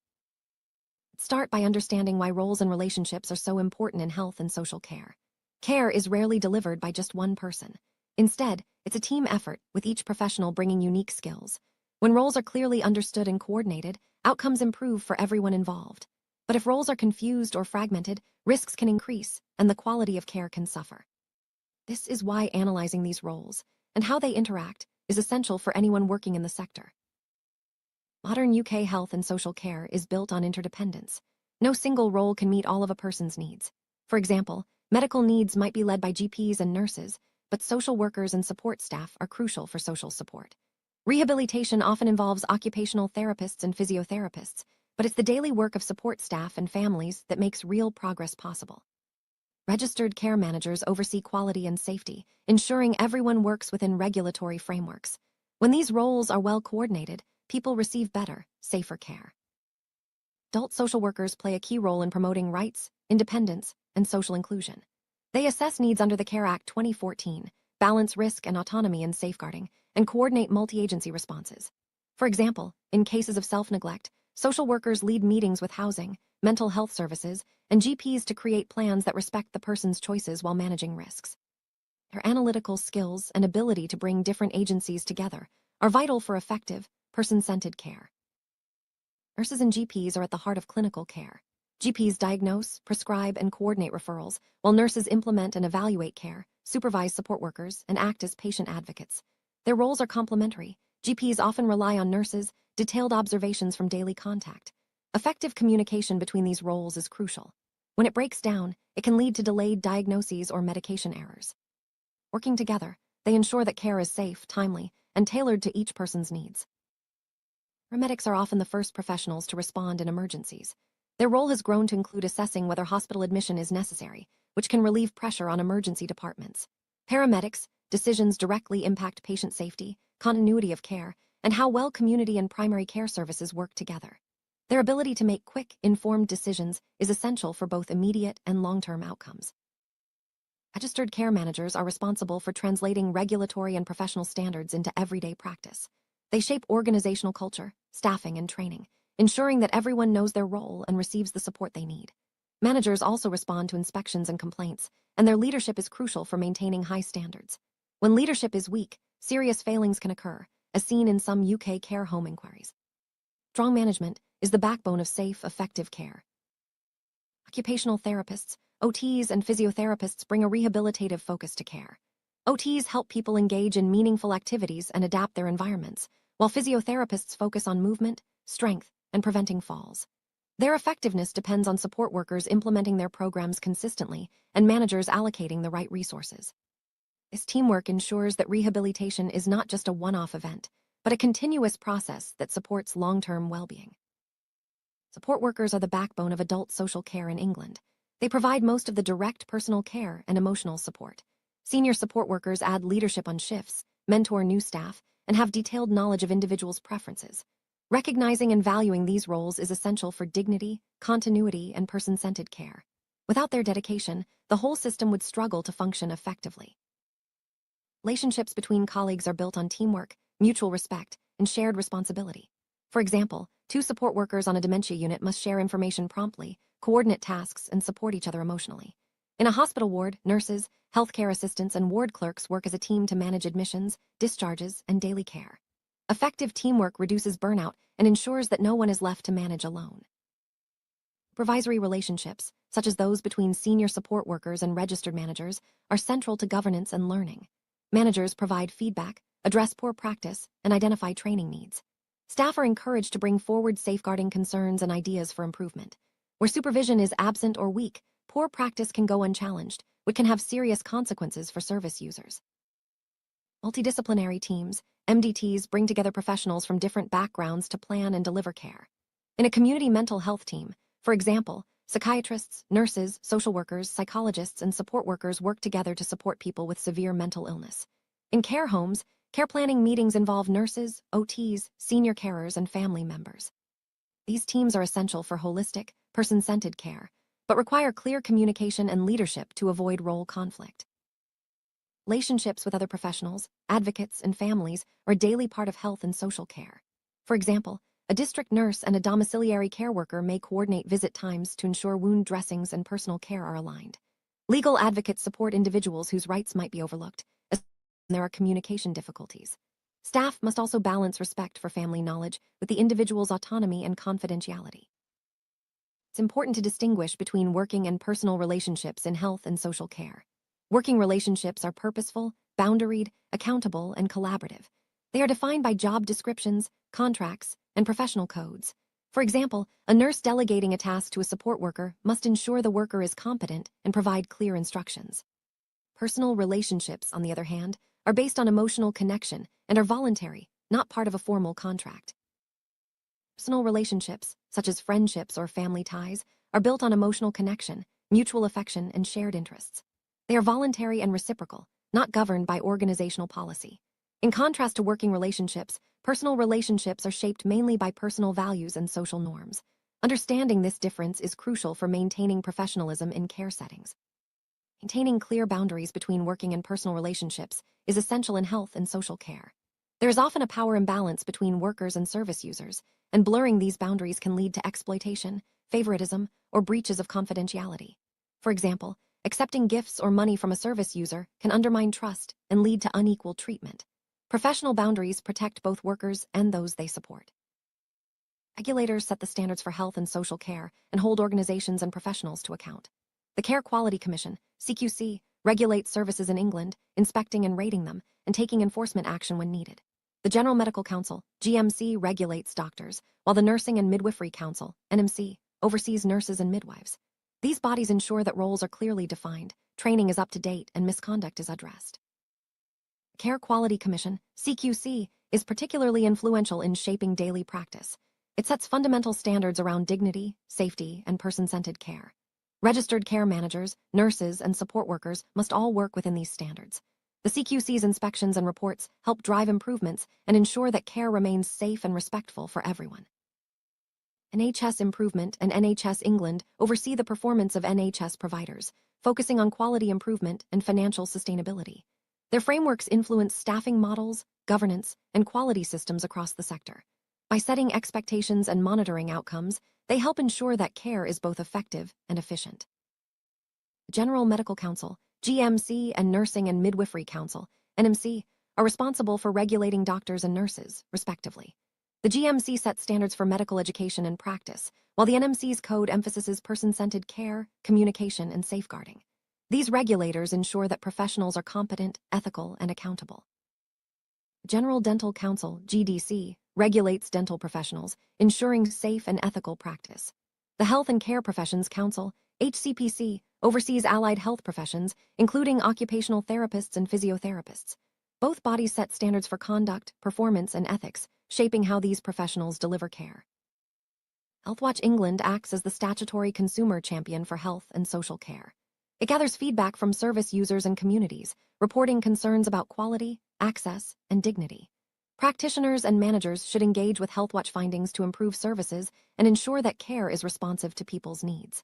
Start by understanding why roles and relationships are so important in health and social care. Care is rarely delivered by just one person. Instead, it's a team effort, with each professional bringing unique skills. When roles are clearly understood and coordinated, outcomes improve for everyone involved. But if roles are confused or fragmented, risks can increase, and the quality of care can suffer. This is why analyzing these roles and how they interact is essential for anyone working in the sector. Modern UK health and social care is built on interdependence. No single role can meet all of a person's needs. For example, medical needs might be led by GPs and nurses, but social workers and support staff are crucial for social support. Rehabilitation often involves occupational therapists and physiotherapists, but it's the daily work of support staff and families that makes real progress possible. Registered care managers oversee quality and safety, ensuring everyone works within regulatory frameworks. When these roles are well coordinated, people receive better, safer care. Adult social workers play a key role in promoting rights, independence, and social inclusion. They assess needs under the CARE Act 2014, balance risk and autonomy in safeguarding, and coordinate multi-agency responses. For example, in cases of self-neglect, social workers lead meetings with housing, mental health services, and GPs to create plans that respect the person's choices while managing risks. Their analytical skills and ability to bring different agencies together are vital for effective, person-centered care. Nurses and GPs are at the heart of clinical care. GPs diagnose, prescribe, and coordinate referrals, while nurses implement and evaluate care, supervise support workers, and act as patient advocates. Their roles are complementary. GPs often rely on nurses, detailed observations from daily contact. Effective communication between these roles is crucial. When it breaks down, it can lead to delayed diagnoses or medication errors. Working together, they ensure that care is safe, timely, and tailored to each person's needs. Paramedics are often the first professionals to respond in emergencies. Their role has grown to include assessing whether hospital admission is necessary, which can relieve pressure on emergency departments. Paramedics' decisions directly impact patient safety, continuity of care, and how well community and primary care services work together. Their ability to make quick, informed decisions is essential for both immediate and long-term outcomes. Registered care managers are responsible for translating regulatory and professional standards into everyday practice. They shape organizational culture, staffing, and training, ensuring that everyone knows their role and receives the support they need. Managers also respond to inspections and complaints, and their leadership is crucial for maintaining high standards. When leadership is weak, serious failings can occur, as seen in some UK care home inquiries. Strong management is the backbone of safe, effective care. Occupational therapists, OTs, and physiotherapists bring a rehabilitative focus to care. OTs help people engage in meaningful activities and adapt their environments, while physiotherapists focus on movement, strength, and preventing falls. Their effectiveness depends on support workers implementing their programs consistently and managers allocating the right resources. This teamwork ensures that rehabilitation is not just a one-off event, but a continuous process that supports long-term well-being. Support workers are the backbone of adult social care in England. They provide most of the direct personal care and emotional support. Senior support workers add leadership on shifts, mentor new staff, and have detailed knowledge of individuals' preferences. Recognizing and valuing these roles is essential for dignity, continuity, and person-centered care. Without their dedication, the whole system would struggle to function effectively. Relationships between colleagues are built on teamwork, mutual respect, and shared responsibility. For example, two support workers on a dementia unit must share information promptly, coordinate tasks, and support each other emotionally. In a hospital ward, nurses, healthcare assistants, and ward clerks work as a team to manage admissions, discharges, and daily care. Effective teamwork reduces burnout and ensures that no one is left to manage alone. Supervisory relationships, such as those between senior support workers and registered managers, are central to governance and learning. Managers provide feedback, address poor practice, and identify training needs. Staff are encouraged to bring forward safeguarding concerns and ideas for improvement. Where supervision is absent or weak, poor practice can go unchallenged, which can have serious consequences for service users. Multidisciplinary teams, MDTs, bring together professionals from different backgrounds to plan and deliver care. In a community mental health team, for example, psychiatrists, nurses, social workers, psychologists, and support workers work together to support people with severe mental illness. In care homes, care planning meetings involve nurses, OTs, senior carers, and family members. These teams are essential for holistic, person-centered care, but require clear communication and leadership to avoid role conflict. Relationships with other professionals, advocates, and families are a daily part of health and social care. For example, a district nurse and a domiciliary care worker may coordinate visit times to ensure wound dressings and personal care are aligned. Legal advocates support individuals whose rights might be overlooked, as there are communication difficulties. Staff must also balance respect for family knowledge with the individual's autonomy and confidentiality. It's important to distinguish between working and personal relationships in health and social care. Working relationships are purposeful, boundaried, accountable, and collaborative. They are defined by job descriptions, contracts, and professional codes. For example, a nurse delegating a task to a support worker must ensure the worker is competent and provide clear instructions. Personal relationships, on the other hand, are based on emotional connection and are voluntary, not part of a formal contract. Personal relationships, such as friendships or family ties, are built on emotional connection, mutual affection, and shared interests. They are voluntary and reciprocal, not governed by organizational policy. In contrast to working relationships, personal relationships are shaped mainly by personal values and social norms. Understanding this difference is crucial for maintaining professionalism in care settings. Maintaining clear boundaries between working and personal relationships is essential in health and social care. There is often a power imbalance between workers and service users, and blurring these boundaries can lead to exploitation, favoritism, or breaches of confidentiality. For example, accepting gifts or money from a service user can undermine trust and lead to unequal treatment. Professional boundaries protect both workers and those they support. Regulators set the standards for health and social care and hold organizations and professionals to account. The Care Quality Commission, CQC, regulates services in England, inspecting and rating them, and taking enforcement action when needed. The General Medical Council, GMC, regulates doctors, while the Nursing and Midwifery Council, NMC, oversees nurses and midwives. These bodies ensure that roles are clearly defined, training is up to date, and misconduct is addressed. The Care Quality Commission, CQC, is particularly influential in shaping daily practice. It sets fundamental standards around dignity, safety, and person-centered care. Registered care managers, nurses, and support workers must all work within these standards. The CQC's inspections and reports help drive improvements and ensure that care remains safe and respectful for everyone. NHS Improvement and NHS England oversee the performance of NHS providers, focusing on quality improvement and financial sustainability. Their frameworks influence staffing models, governance, and quality systems across the sector. By setting expectations and monitoring outcomes, they help ensure that care is both effective and efficient. General Medical Council, GMC, and Nursing and Midwifery Council, NMC, are responsible for regulating doctors and nurses, respectively. The GMC sets standards for medical education and practice, while the NMC's code emphasizes person-centered care, communication, and safeguarding. These regulators ensure that professionals are competent, ethical, and accountable. General Dental Council, GDC, regulates dental professionals, ensuring safe and ethical practice. The Health and Care Professions Council, HCPC, oversees allied health professions, including occupational therapists and physiotherapists. Both bodies set standards for conduct, performance, and ethics, shaping how these professionals deliver care. Healthwatch England acts as the statutory consumer champion for health and social care. It gathers feedback from service users and communities, reporting concerns about quality, access, and dignity. Practitioners and managers should engage with Healthwatch findings to improve services and ensure that care is responsive to people's needs.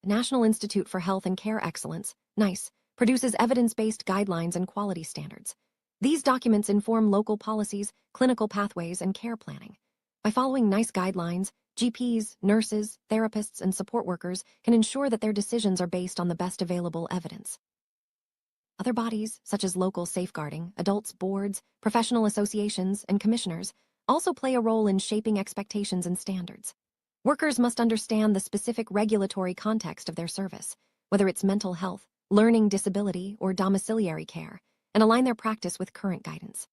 The National Institute for Health and Care Excellence, NICE, produces evidence-based guidelines and quality standards. These documents inform local policies, clinical pathways, and care planning. By following NICE guidelines, GPs, nurses, therapists, and support workers can ensure that their decisions are based on the best available evidence. Other bodies, such as local safeguarding, adults boards, professional associations, and commissioners, also play a role in shaping expectations and standards. Workers must understand the specific regulatory context of their service, whether it's mental health, learning disability, or domiciliary care, and align their practice with current guidance.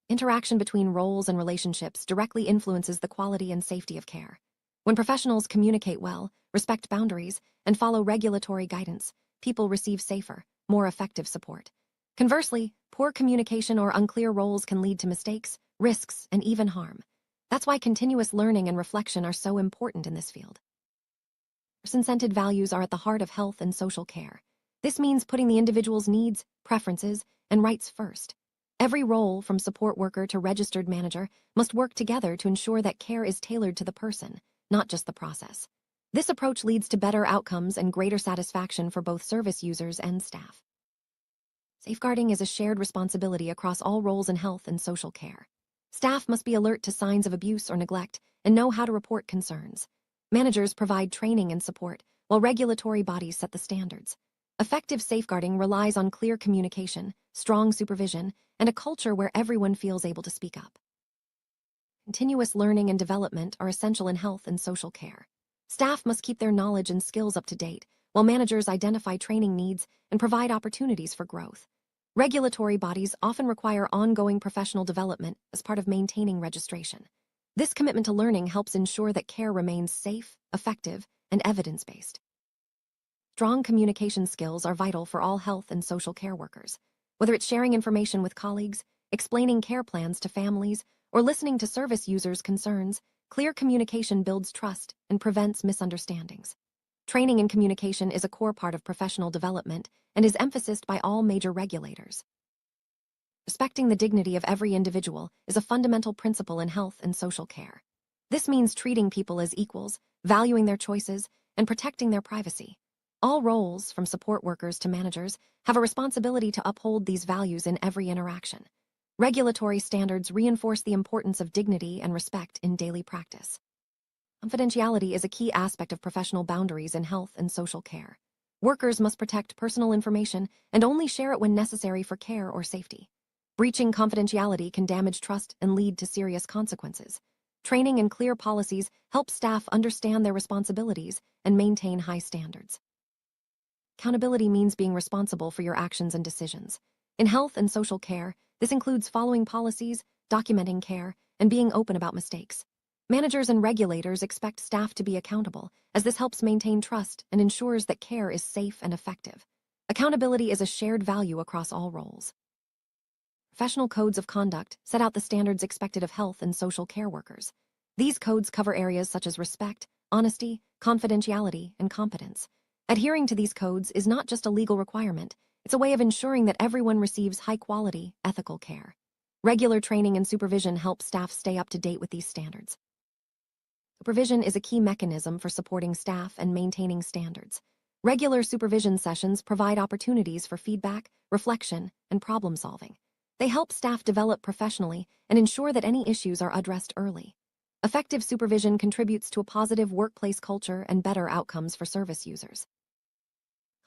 Interaction between roles and relationships directly influences the quality and safety of care. When professionals communicate well, respect boundaries, and follow regulatory guidance, people receive safer, more effective support. Conversely, poor communication or unclear roles can lead to mistakes, risks, and even harm. That's why continuous learning and reflection are so important in this field. Person-centered values are at the heart of health and social care. This means putting the individual's needs, preferences, and rights first. Every role, from support worker to registered manager, must work together to ensure that care is tailored to the person, not just the process. This approach leads to better outcomes and greater satisfaction for both service users and staff. Safeguarding is a shared responsibility across all roles in health and social care. Staff must be alert to signs of abuse or neglect and know how to report concerns. Managers provide training and support, while regulatory bodies set the standards. Effective safeguarding relies on clear communication, strong supervision, and a culture where everyone feels able to speak up. Continuous learning and development are essential in health and social care. Staff must keep their knowledge and skills up to date, while managers identify training needs and provide opportunities for growth. Regulatory bodies often require ongoing professional development as part of maintaining registration. This commitment to learning helps ensure that care remains safe, effective, and evidence-based. Strong communication skills are vital for all health and social care workers. Whether it's sharing information with colleagues, explaining care plans to families, or listening to service users' concerns, clear communication builds trust and prevents misunderstandings. Training in communication is a core part of professional development and is emphasized by all major regulators. Respecting the dignity of every individual is a fundamental principle in health and social care. This means treating people as equals, valuing their choices, and protecting their privacy. All roles, from support workers to managers, have a responsibility to uphold these values in every interaction. Regulatory standards reinforce the importance of dignity and respect in daily practice. Confidentiality is a key aspect of professional boundaries in health and social care. Workers must protect personal information and only share it when necessary for care or safety. Breaching confidentiality can damage trust and lead to serious consequences. Training and clear policies help staff understand their responsibilities and maintain high standards. Accountability means being responsible for your actions and decisions. In health and social care, this includes following policies, documenting care, and being open about mistakes. Managers and regulators expect staff to be accountable, as this helps maintain trust and ensures that care is safe and effective. Accountability is a shared value across all roles. Professional codes of conduct set out the standards expected of health and social care workers. These codes cover areas such as respect, honesty, confidentiality, and competence. Adhering to these codes is not just a legal requirement, it's a way of ensuring that everyone receives high-quality, ethical care. Regular training and supervision help staff stay up to date with these standards. Supervision is a key mechanism for supporting staff and maintaining standards. Regular supervision sessions provide opportunities for feedback, reflection, and problem-solving. They help staff develop professionally and ensure that any issues are addressed early. Effective supervision contributes to a positive workplace culture and better outcomes for service users.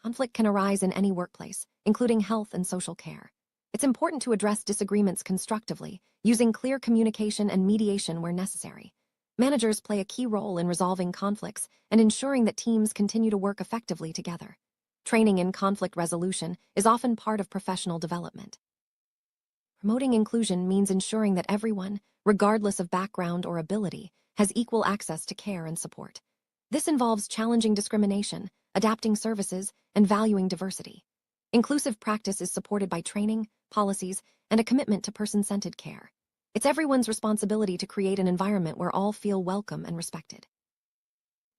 Conflict can arise in any workplace, including health and social care. It's important to address disagreements constructively, using clear communication and mediation where necessary. Managers play a key role in resolving conflicts and ensuring that teams continue to work effectively together. Training in conflict resolution is often part of professional development. Promoting inclusion means ensuring that everyone, regardless of background or ability, has equal access to care and support. This involves challenging discrimination, adapting services, and valuing diversity. Inclusive practice is supported by training, policies, and a commitment to person-centered care. It's everyone's responsibility to create an environment where all feel welcome and respected.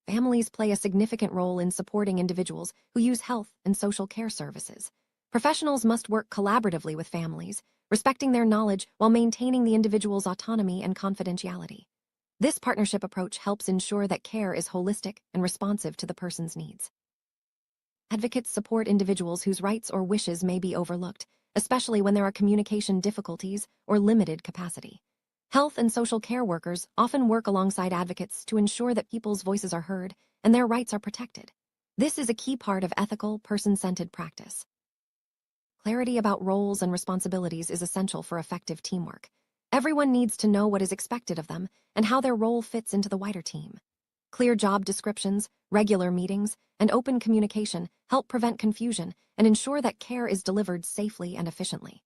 Families play a significant role in supporting individuals who use health and social care services. Professionals must work collaboratively with families, respecting their knowledge while maintaining the individual's autonomy and confidentiality. This partnership approach helps ensure that care is holistic and responsive to the person's needs. Advocates support individuals whose rights or wishes may be overlooked, especially when there are communication difficulties or limited capacity. Health and social care workers often work alongside advocates to ensure that people's voices are heard and their rights are protected. This is a key part of ethical, person-centered practice. Clarity about roles and responsibilities is essential for effective teamwork. Everyone needs to know what is expected of them and how their role fits into the wider team. Clear job descriptions, regular meetings, and open communication help prevent confusion and ensure that care is delivered safely and efficiently.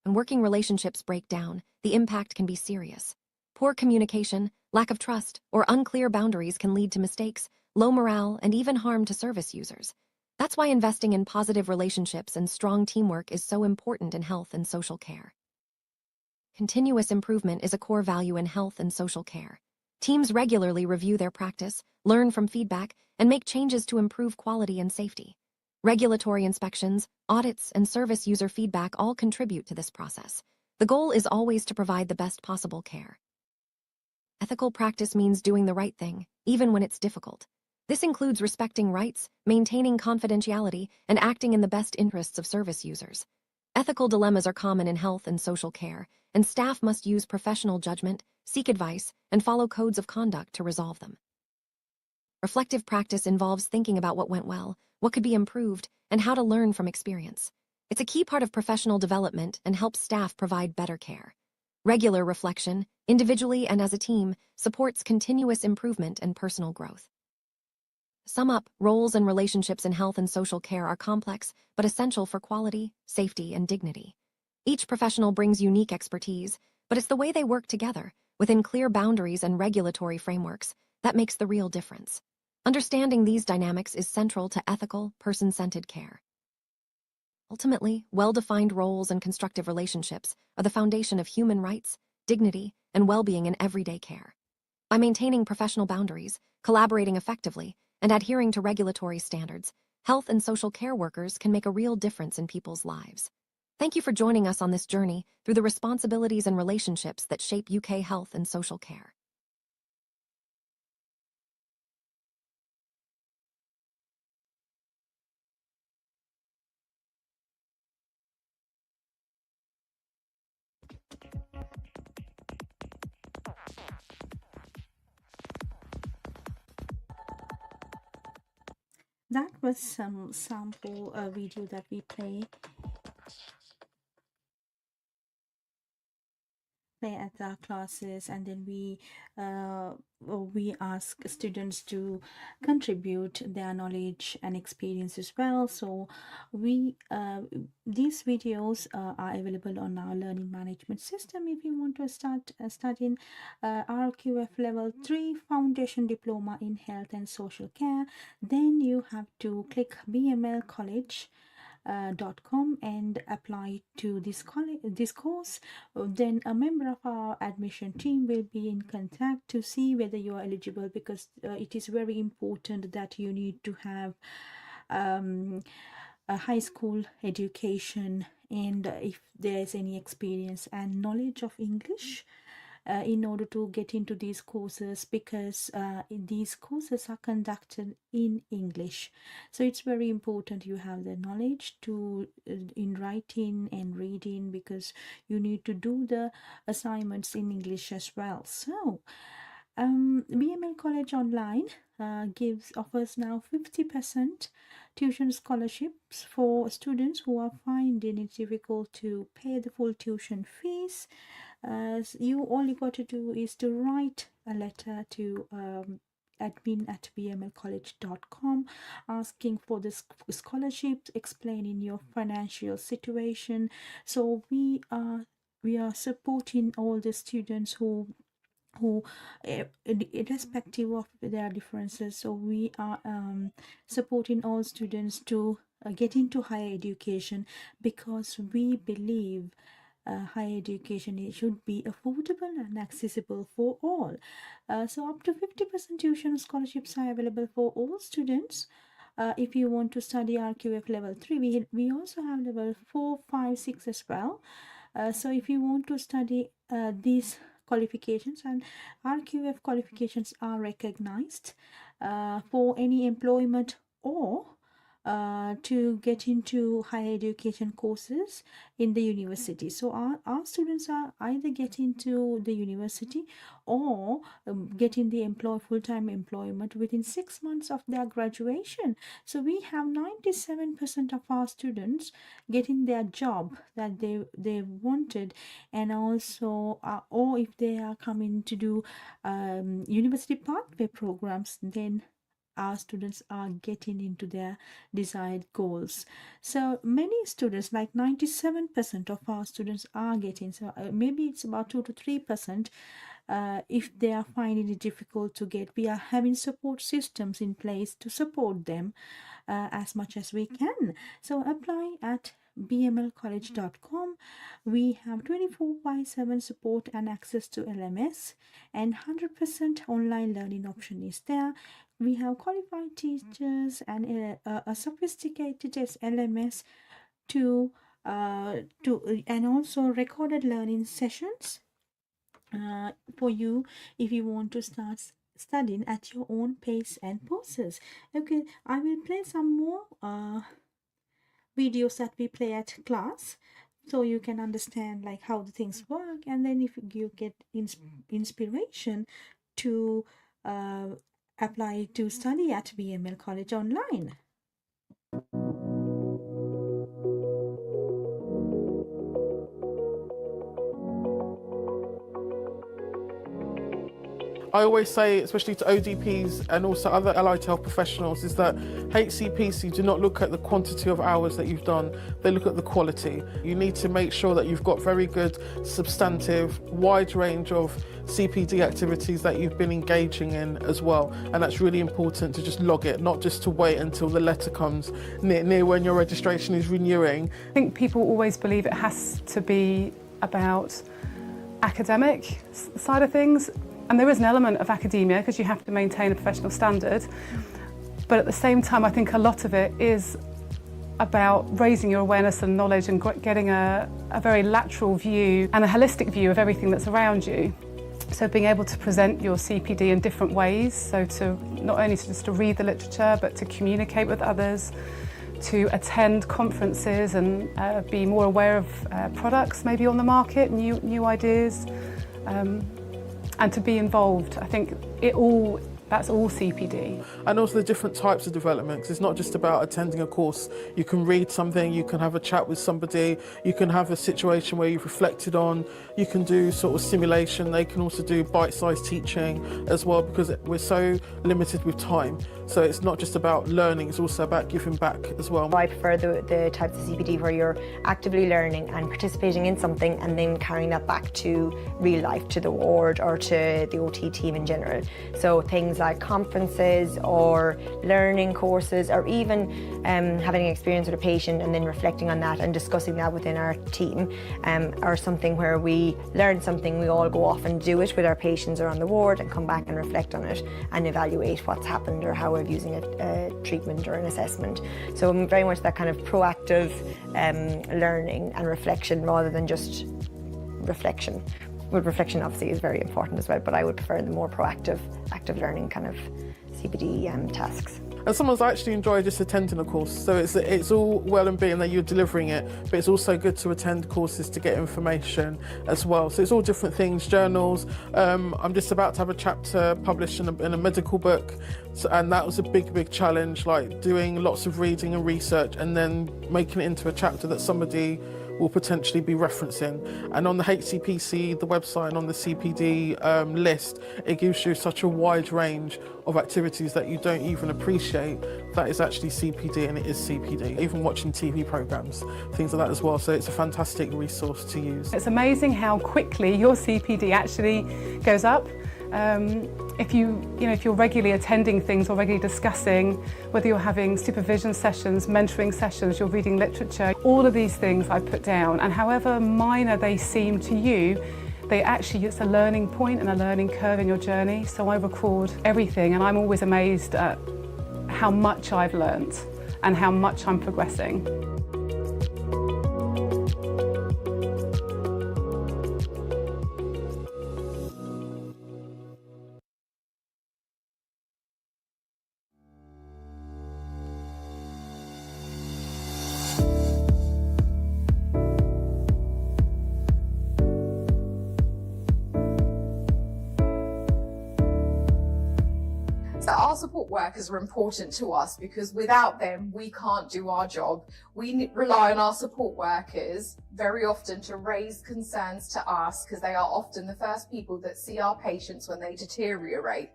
When working relationships break down, the impact can be serious. Poor communication, lack of trust, or unclear boundaries can lead to mistakes, low morale, and even harm to service users. That's why investing in positive relationships and strong teamwork is so important in health and social care. Continuous improvement is a core value in health and social care. Teams regularly review their practice, learn from feedback, and make changes to improve quality and safety. Regulatory inspections, audits, and service user feedback all contribute to this process. The goal is always to provide the best possible care. Ethical practice means doing the right thing, even when it's difficult. This includes respecting rights, maintaining confidentiality, and acting in the best interests of service users. Ethical dilemmas are common in health and social care, and staff must use professional judgment, seek advice, and follow codes of conduct to resolve them. Reflective practice involves thinking about what went well, what could be improved, and how to learn from experience. It's a key part of professional development and helps staff provide better care. Regular reflection, individually and as a team, supports continuous improvement and personal growth. To sum up, roles and relationships in health and social care are complex, but essential for quality, safety, and dignity. Each professional brings unique expertise, but it's the way they work together, within clear boundaries and regulatory frameworks, that makes the real difference. Understanding these dynamics is central to ethical, person-centered care. Ultimately, well-defined roles and constructive relationships are the foundation of human rights, dignity, and well-being in everyday care. By maintaining professional boundaries, collaborating effectively, and adhering to regulatory standards, health and social care workers can make a real difference in people's lives. Thank you for joining us on this journey through the responsibilities and relationships that shape UK health and social care. That was some sample video that we play at our classes, and then we ask students to contribute their knowledge and experience as well. So these videos are available on our learning management system. If you want to start studying RQF level 3 foundation diploma in health and social care, then you have to click bmlcollege.com and apply to this course. Then a member of our admission team will be in contact to see whether you are eligible, because it is very important that you need to have a high school education, and if there is any experience and knowledge of English in order to get into these courses, because these courses are conducted in English. So it's very important you have the knowledge to in writing and reading, because you need to do the assignments in English as well. So BML College Online offers now 50% tuition scholarships for students who are finding it difficult to pay the full tuition fees. You only got to do is to write a letter to admin@bmlcollege.com asking for the scholarships, explaining your financial situation. So we are supporting all the students who irrespective of their differences. So we are supporting all students to get into higher education, because we believe higher education should be affordable and accessible for all. So up to 50% tuition scholarships are available for all students. If you want to study RQF level 3, we also have level 4, 5, 6 as well. So if you want to study these qualifications, and RQF qualifications are recognized for any employment or to get into higher education courses in the university. So our students are either getting to the university or getting the full-time employment within 6 months of their graduation. So we have 97% of our students getting their job that they wanted, and also or if they are coming to do university pathway programs, then our students are getting into their desired goals. So many students, like 97% of our students are getting, so maybe it's about 2 to 3%. If they are finding it difficult to get, we are having support systems in place to support them as much as we can. So apply at bmlcollege.com. We have 24/7 support and access to LMS, and 100% online learning option is there. We have qualified teachers and a sophisticated LMS and also recorded learning sessions for you if you want to start studying at your own pace and process. Okay, I will play some more videos that we play at class so you can understand like how the things work, and then if you get inspiration to apply to study at BML College Online. I always say, especially to ODPs and also other allied health professionals, is that HCPC do not look at the quantity of hours that you've done, they look at the quality. You need to make sure that you've got very good, substantive, wide range of CPD activities that you've been engaging in as well. And that's really important to just log it, not just to wait until the letter comes near when your registration is renewing. I think people always believe it has to be about academic side of things. And there is an element of academia because you have to maintain a professional standard. But at the same time, I think a lot of it is about raising your awareness and knowledge and getting a very lateral view and a holistic view of everything that's around you. So being able to present your CPD in different ways, so to not only just to read the literature, but to communicate with others, to attend conferences and be more aware of products maybe on the market, new ideas. And to be involved. I think that's all CPD. And also the different types of development, 'cause it's not just about attending a course. You can read something, you can have a chat with somebody, you can have a situation where you've reflected on, you can do sort of simulation, they can also do bite-sized teaching as well, because we're so limited with time. So it's not just about learning, it's also about giving back as well. I prefer the types of CPD where you're actively learning and participating in something and then carrying that back to real life, to the ward or to the OT team in general. So things like conferences or learning courses, or even having an experience with a patient and then reflecting on that and discussing that within our team, or something where we learn something, we all go off and do it with our patients or on the ward and come back and reflect on it and evaluate what's happened or how we're using a treatment or an assessment. So very much that kind of proactive learning and reflection rather than just reflection. Well, reflection obviously is very important as well, but I would prefer the more proactive, active learning kind of CPD tasks. And someone's actually enjoyed just attending a course, so it's all well and being that you're delivering it, but it's also good to attend courses to get information as well. So it's all different things, journals. I'm just about to have a chapter published in a medical book, and that was a big challenge, like doing lots of reading and research and then making it into a chapter that somebody will potentially be referencing. And on the HCPC, the website, and on the CPD list, it gives you such a wide range of activities that you don't even appreciate that is actually CPD, and it is CPD. Even watching TV programs, things like that as well. So it's a fantastic resource to use. It's amazing how quickly your CPD actually goes up. If you're regularly attending things or regularly discussing, whether you're having supervision sessions, mentoring sessions, you're reading literature, all of these things I put down, and however minor they seem to you, it's a learning point and a learning curve in your journey. So I record everything, and I'm always amazed at how much I've learnt and how much I'm progressing. Our support workers are important to us because without them, we can't do our job. We rely on our support workers very often to raise concerns to us because they are often the first people that see our patients when they deteriorate.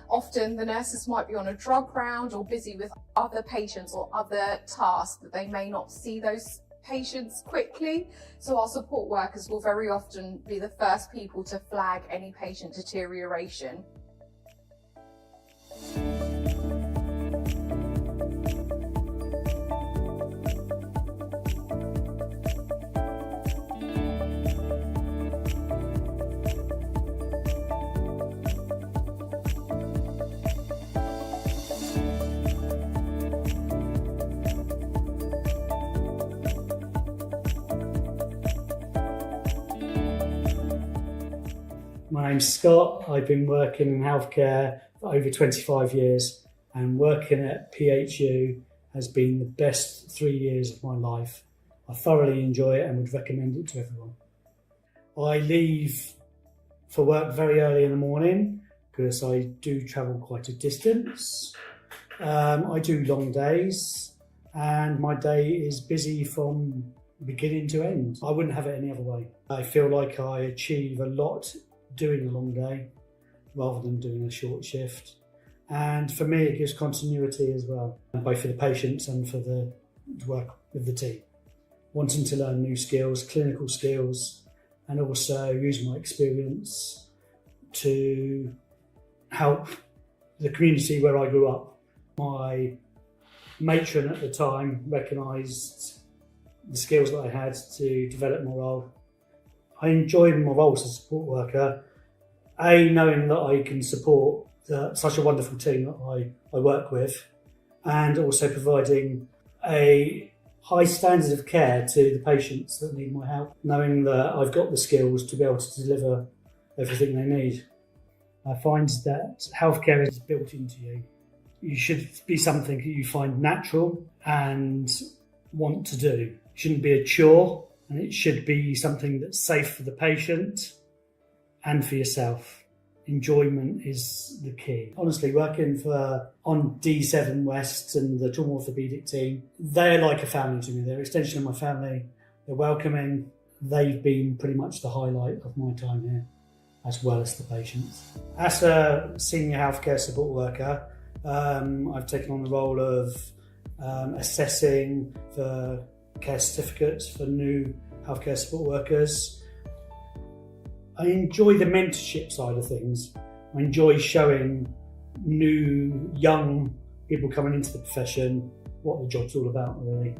Often the nurses might be on a drug round or busy with other patients or other tasks that they may not see those patients quickly. So our support workers will very often be the first people to flag any patient deterioration. My name's Scott. I've been working in healthcare for over 25 years, and working at PHU has been the best 3 years of my life. I thoroughly enjoy it and would recommend it to everyone. I leave for work very early in the morning because I do travel quite a distance. I do long days, and my day is busy from beginning to end. I wouldn't have it any other way. I feel like I achieve a lot doing a long day rather than doing a short shift. And for me, it gives continuity as well, both for the patients and for the work with the team. Wanting to learn new skills, clinical skills, and also use my experience to help the community where I grew up. My matron at the time recognised the skills that I had to develop my role. I enjoyed my role as a support worker, knowing that I can support such a wonderful team that I work with, and also providing a high standard of care to the patients that need my help, knowing that I've got the skills to be able to deliver everything they need. I find that healthcare is built into you. You should be something that you find natural and want to do. It shouldn't be a chore, and it should be something that's safe for the patient and for yourself. Enjoyment is the key. Honestly, working on D7 West and the trauma orthopaedic team, they're like a family to me. They're an extension of my family. They're welcoming. They've been pretty much the highlight of my time here, as well as the patients. As a senior healthcare support worker, I've taken on the role of assessing for care certificates for new healthcare support workers. I enjoy the mentorship side of things. I enjoy showing new, young people coming into the profession what the job's all about, really.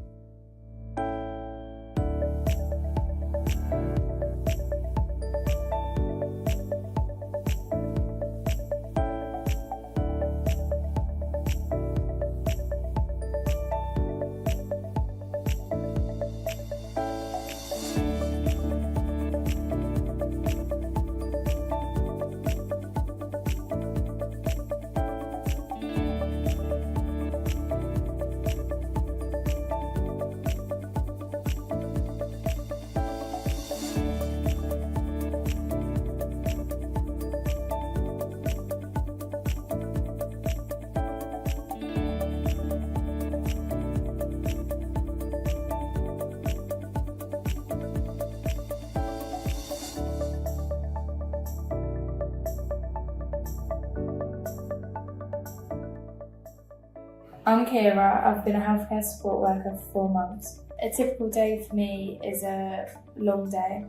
I'm Kira. I've been a healthcare support worker for 4 months. A typical day for me is a long day.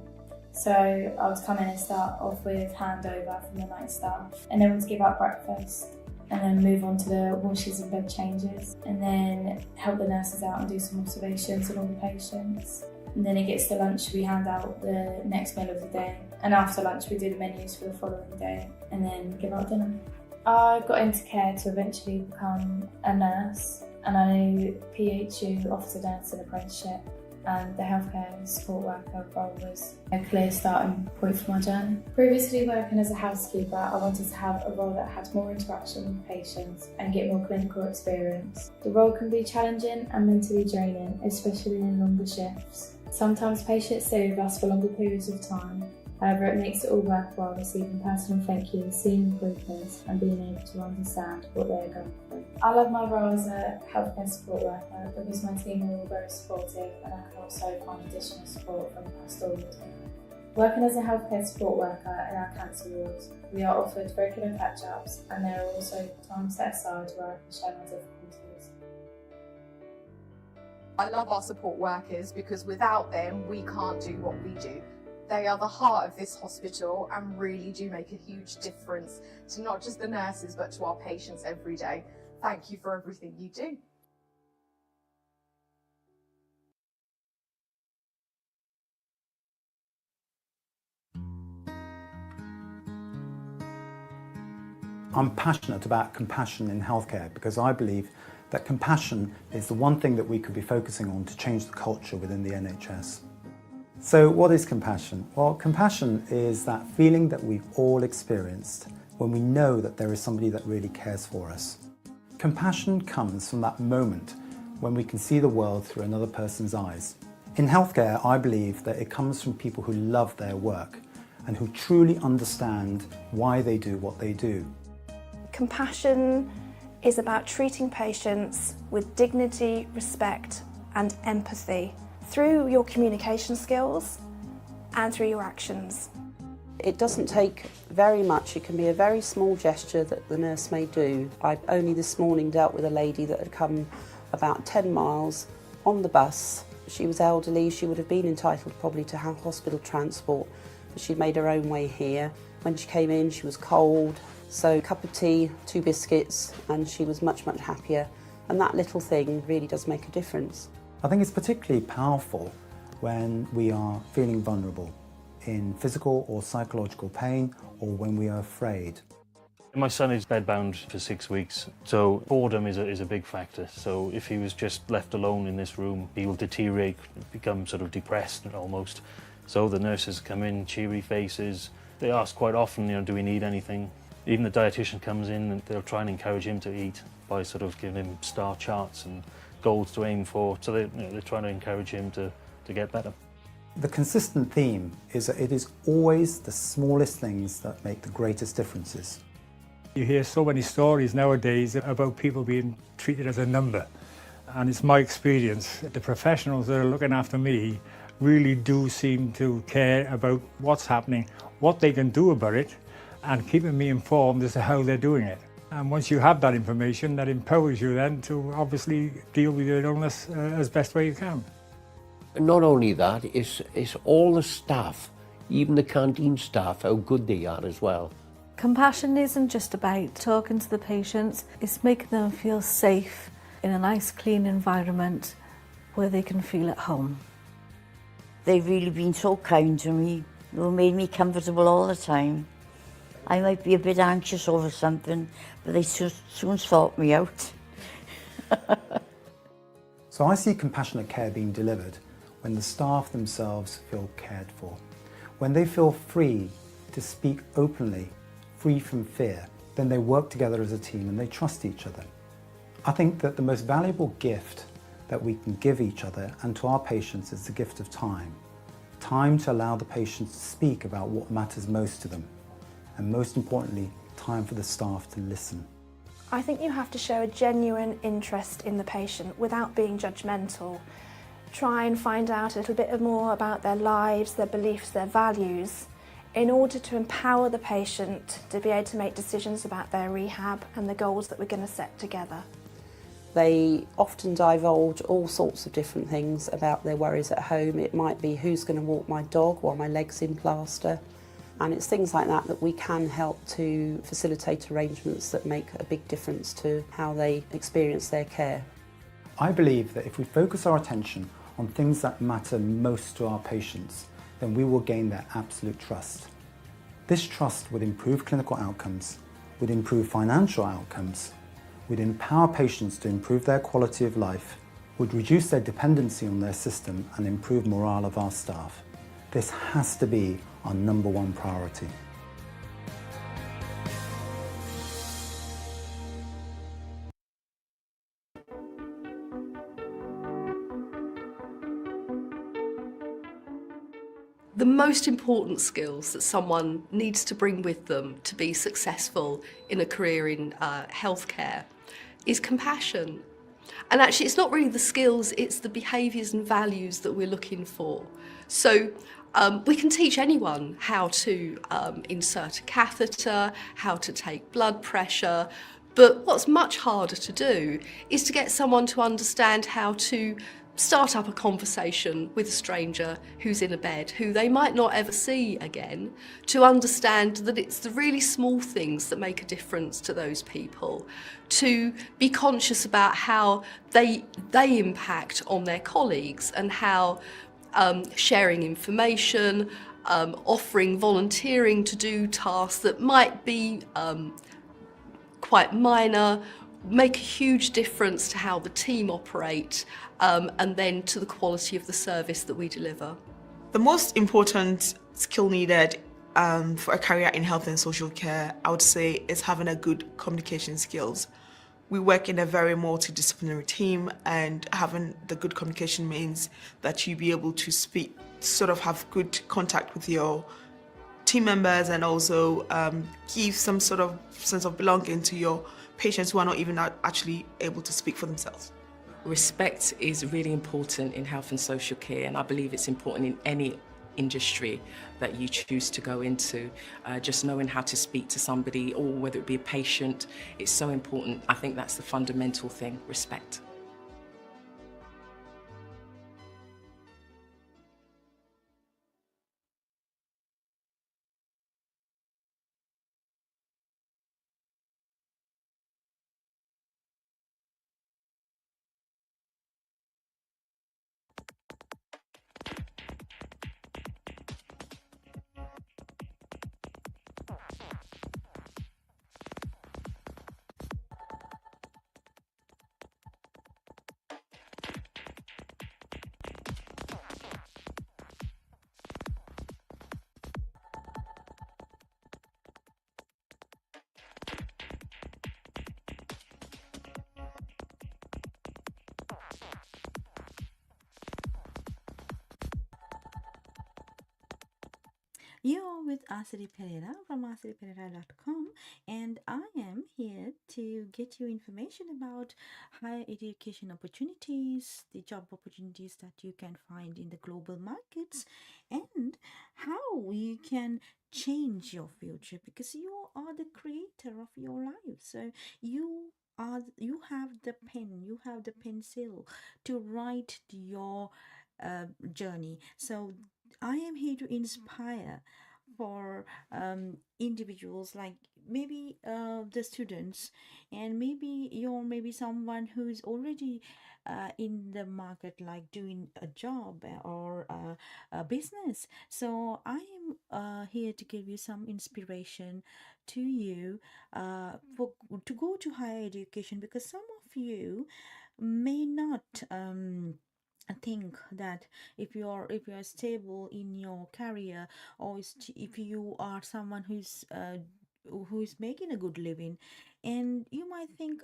So I would come in and start off with handover from the night staff, and then we'd give out breakfast, and then move on to the washes and bed changes, and then help the nurses out and do some observations on all the patients. And then it gets to lunch, we hand out the next meal of the day, and after lunch we do the menus for the following day, and then give out dinner. I got into care to eventually become a nurse, and I know PHU offers a nursing apprenticeship, and the healthcare support worker role was a clear starting point for my journey. Previously working as a housekeeper, I wanted to have a role that had more interaction with patients and get more clinical experience. The role can be challenging and mentally draining, especially in longer shifts. Sometimes patients stay with us for longer periods of time. However, it makes it all worthwhile receiving personal thank yous, seeing improvements, and being able to understand what they're going through. I love my role as a healthcare support worker because my team are all very supportive, and I can also find additional support from the pastoral team. Working as a healthcare support worker in our cancer wards, we are offered regular catch-ups, and there are also times set aside where I can share my difficulties. I love our support workers because without them, we can't do what we do. They are the heart of this hospital and really do make a huge difference to not just the nurses, but to our patients every day. Thank you for everything you do. I'm passionate about compassion in healthcare because I believe that compassion is the one thing that we could be focusing on to change the culture within the NHS. So what is compassion? Well, compassion is that feeling that we've all experienced when we know that there is somebody that really cares for us. Compassion comes from that moment when we can see the world through another person's eyes. In healthcare, I believe that it comes from people who love their work and who truly understand why they do what they do. Compassion is about treating patients with dignity, respect and empathy through your communication skills and through your actions. It doesn't take very much. It can be a very small gesture that the nurse may do. I only this morning dealt with a lady that had come about 10 miles on the bus. She was elderly, she would have been entitled probably to hospital transport, but she'd made her own way here. When she came in, she was cold, so a cup of tea, 2 biscuits, and she was much, much happier. And that little thing really does make a difference. I think it's particularly powerful when we are feeling vulnerable in physical or psychological pain, or when we are afraid. My son is bedbound for 6 weeks, so boredom is a big factor. So if he was just left alone in this room, he will deteriorate, become sort of depressed almost. So the nurses come in, cheery faces. They ask quite often, do we need anything? Even the dietitian comes in and they'll try and encourage him to eat by sort of giving him star charts and goals to aim for. So they're trying to encourage him to get better. The consistent theme is that it is always the smallest things that make the greatest differences. You hear so many stories nowadays about people being treated as a number. And it's my experience, the professionals that are looking after me really do seem to care about what's happening, what they can do about it, and keeping me informed as to how they're doing it. And once you have that information, that empowers you then to obviously deal with your illness as best way you can. Not only that, it's all the staff, even the canteen staff, how good they are as well. Compassion isn't just about talking to the patients, it's making them feel safe in a nice clean environment where they can feel at home. They've really been so kind to me. They made me comfortable all the time. I might be a bit anxious over something, but they soon sort me out. So I see compassionate care being delivered when the staff themselves feel cared for, when they feel free to speak openly, free from fear, then they work together as a team and they trust each other. I think that the most valuable gift that we can give each other and to our patients is the gift of time. Time to allow the patients to speak about what matters most to them. And most importantly, time for the staff to listen. I think you have to show a genuine interest in the patient without being judgmental. Try and find out a little bit more about their lives, their beliefs, their values, in order to empower the patient to be able to make decisions about their rehab and the goals that we're going to set together. They often divulge all sorts of different things about their worries at home. It might be who's going to walk my dog while my leg's in plaster. And it's things like that that we can help to facilitate arrangements that make a big difference to how they experience their care. I believe that if we focus our attention on things that matter most to our patients, then we will gain their absolute trust. This trust would improve clinical outcomes, would improve financial outcomes, would empower patients to improve their quality of life, would reduce their dependency on their system and improve morale of our staff. This has to be our #1 priority. The most important skills that someone needs to bring with them to be successful in a career in healthcare is compassion. And actually it's not really the skills, it's the behaviours and values that we're looking for. So we can teach anyone how to insert a catheter, how to take blood pressure, but what's much harder to do is to get someone to understand how to start up a conversation with a stranger who's in a bed, who they might not ever see again, to understand that it's the really small things that make a difference to those people, to be conscious about how they impact on their colleagues and how sharing information, offering volunteering to do tasks that might be quite minor, make a huge difference to how the team operate and then to the quality of the service that we deliver. The most important skill needed for a career in health and social care, I would say, is having a good communication skills. We work in a very multidisciplinary team, and having the good communication means that you be able to speak, sort of have good contact with your team members, and also give some sort of sense of belonging to your patients who are not even actually able to speak for themselves. Respect is really important in health and social care, and I believe it's important in any industry that you choose to go into. Just knowing how to speak to somebody, or whether it be a patient, it's so important. I think that's the fundamental thing, respect. You're with Asiri Pereira from asiripereira.com, and I am here to get you information about higher education opportunities, the job opportunities that you can find in the global markets, and how you can change your future, because you are the creator of your life. So you have the pen, you have the pencil to write your journey. So I am here to inspire for individuals, like maybe the students, and maybe you're maybe someone who's already in the market, like doing a job or a business. So I am here to give you some inspiration to you to go to higher education, because some of you may not think that if you're stable in your career, or if you are someone who's making a good living, and you might think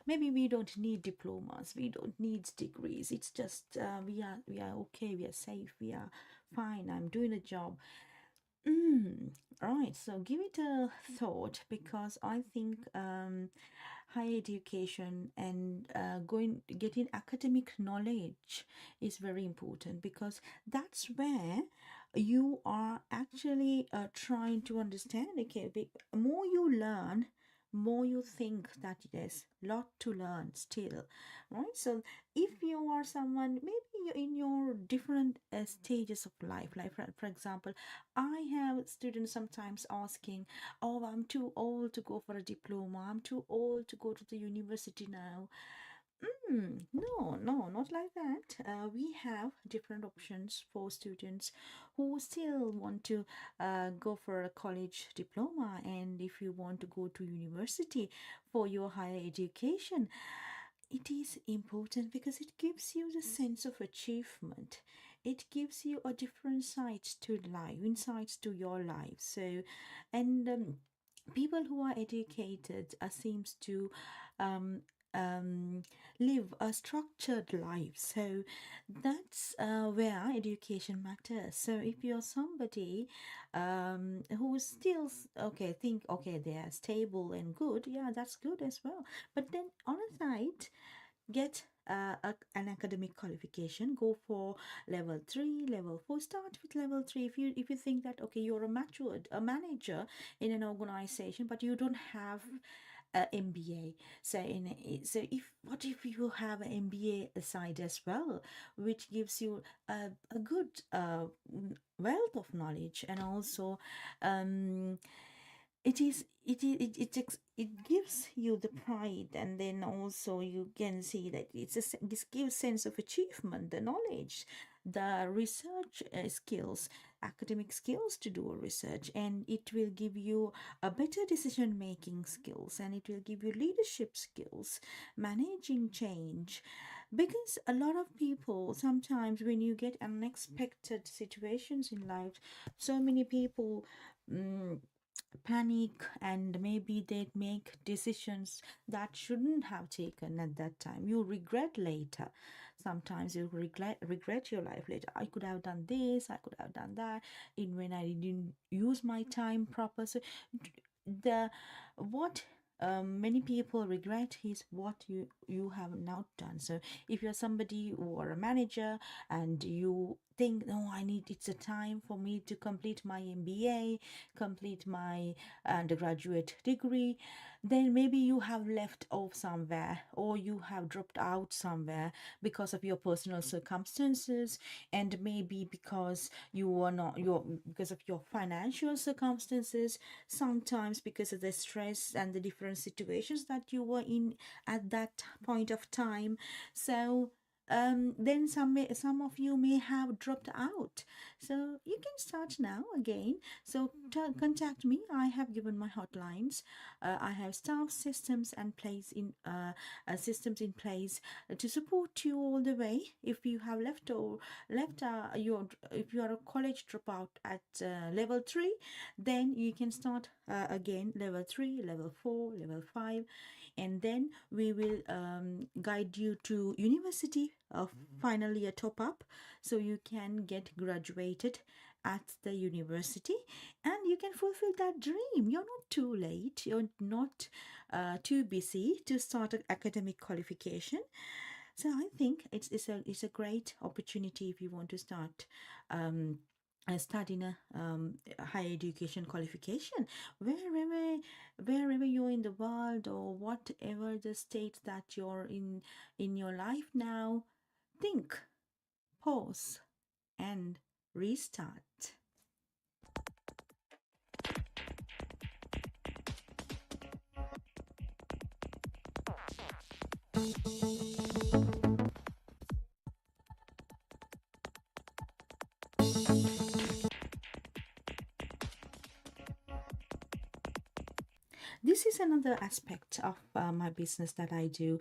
maybe we don't need diplomas, we don't need degrees, it's just we are okay, we are safe, we are fine, I'm doing a job. Right, so give it a thought, because I think higher education and getting academic knowledge is very important, because that's where you are actually trying to understand. Okay, more you learn, more you think that there's a lot to learn still, right? So if you are someone, maybe you're in your different stages of life, like for example, I have students sometimes asking, oh, I'm too old to go for a diploma, I'm too old to go to the university now. No, not like that. We have different options for students who still want to go for a college diploma, and if you want to go to university for your higher education, it is important because it gives you the sense of achievement. It gives you a different side to life, insights to your life. So, and people who are educated seems to um, live a structured life. So that's where education matters. So if you're somebody who is still okay, think okay, they are stable and good, yeah, that's good as well. But then on a side, get an academic qualification, go for level 3, level 4, start with level 3. If you think that okay, you're a manager in an organization, but you don't have a MBA, so what if you have an MBA aside as well, which gives you a good wealth of knowledge, and also it gives you the pride, and then also you can see that this gives sense of achievement, the knowledge, the research skills, academic skills to do research, and it will give you a better decision making skills, and it will give you leadership skills, managing change, Because a lot of people, sometimes when you get unexpected situations in life, so many people panic, and maybe they make decisions that shouldn't have taken at that time. You regret later. Sometimes you regret your life later. I could have done this, I could have done that, in when I didn't use my time proper. So the what many people regret is what you have not done. So if you're somebody or a manager and you think, no, it's a time for me to complete my MBA, complete my undergraduate degree, then maybe you have left off somewhere, or you have dropped out somewhere because of your personal circumstances, and maybe because because of your financial circumstances, sometimes because of the stress and the different situations that you were in at that point of time. So then some of you may have dropped out. So you can start now again. So contact me. I have given my hotlines. I have staff systems and systems in place to support you all the way. If you have left if you are a college dropout at level 3, then you can start again level 3, level 4, level 5, and then we will guide you to university of final year top up, so you can get graduated at the university and you can fulfill that dream. You're not too late, you're not too busy to start an academic qualification. So I think it's a great opportunity if you want to start studying a higher education qualification wherever you're in the world, or whatever the state that you're in your life now. Think, pause, and restart. This is another aspect of my business that I do.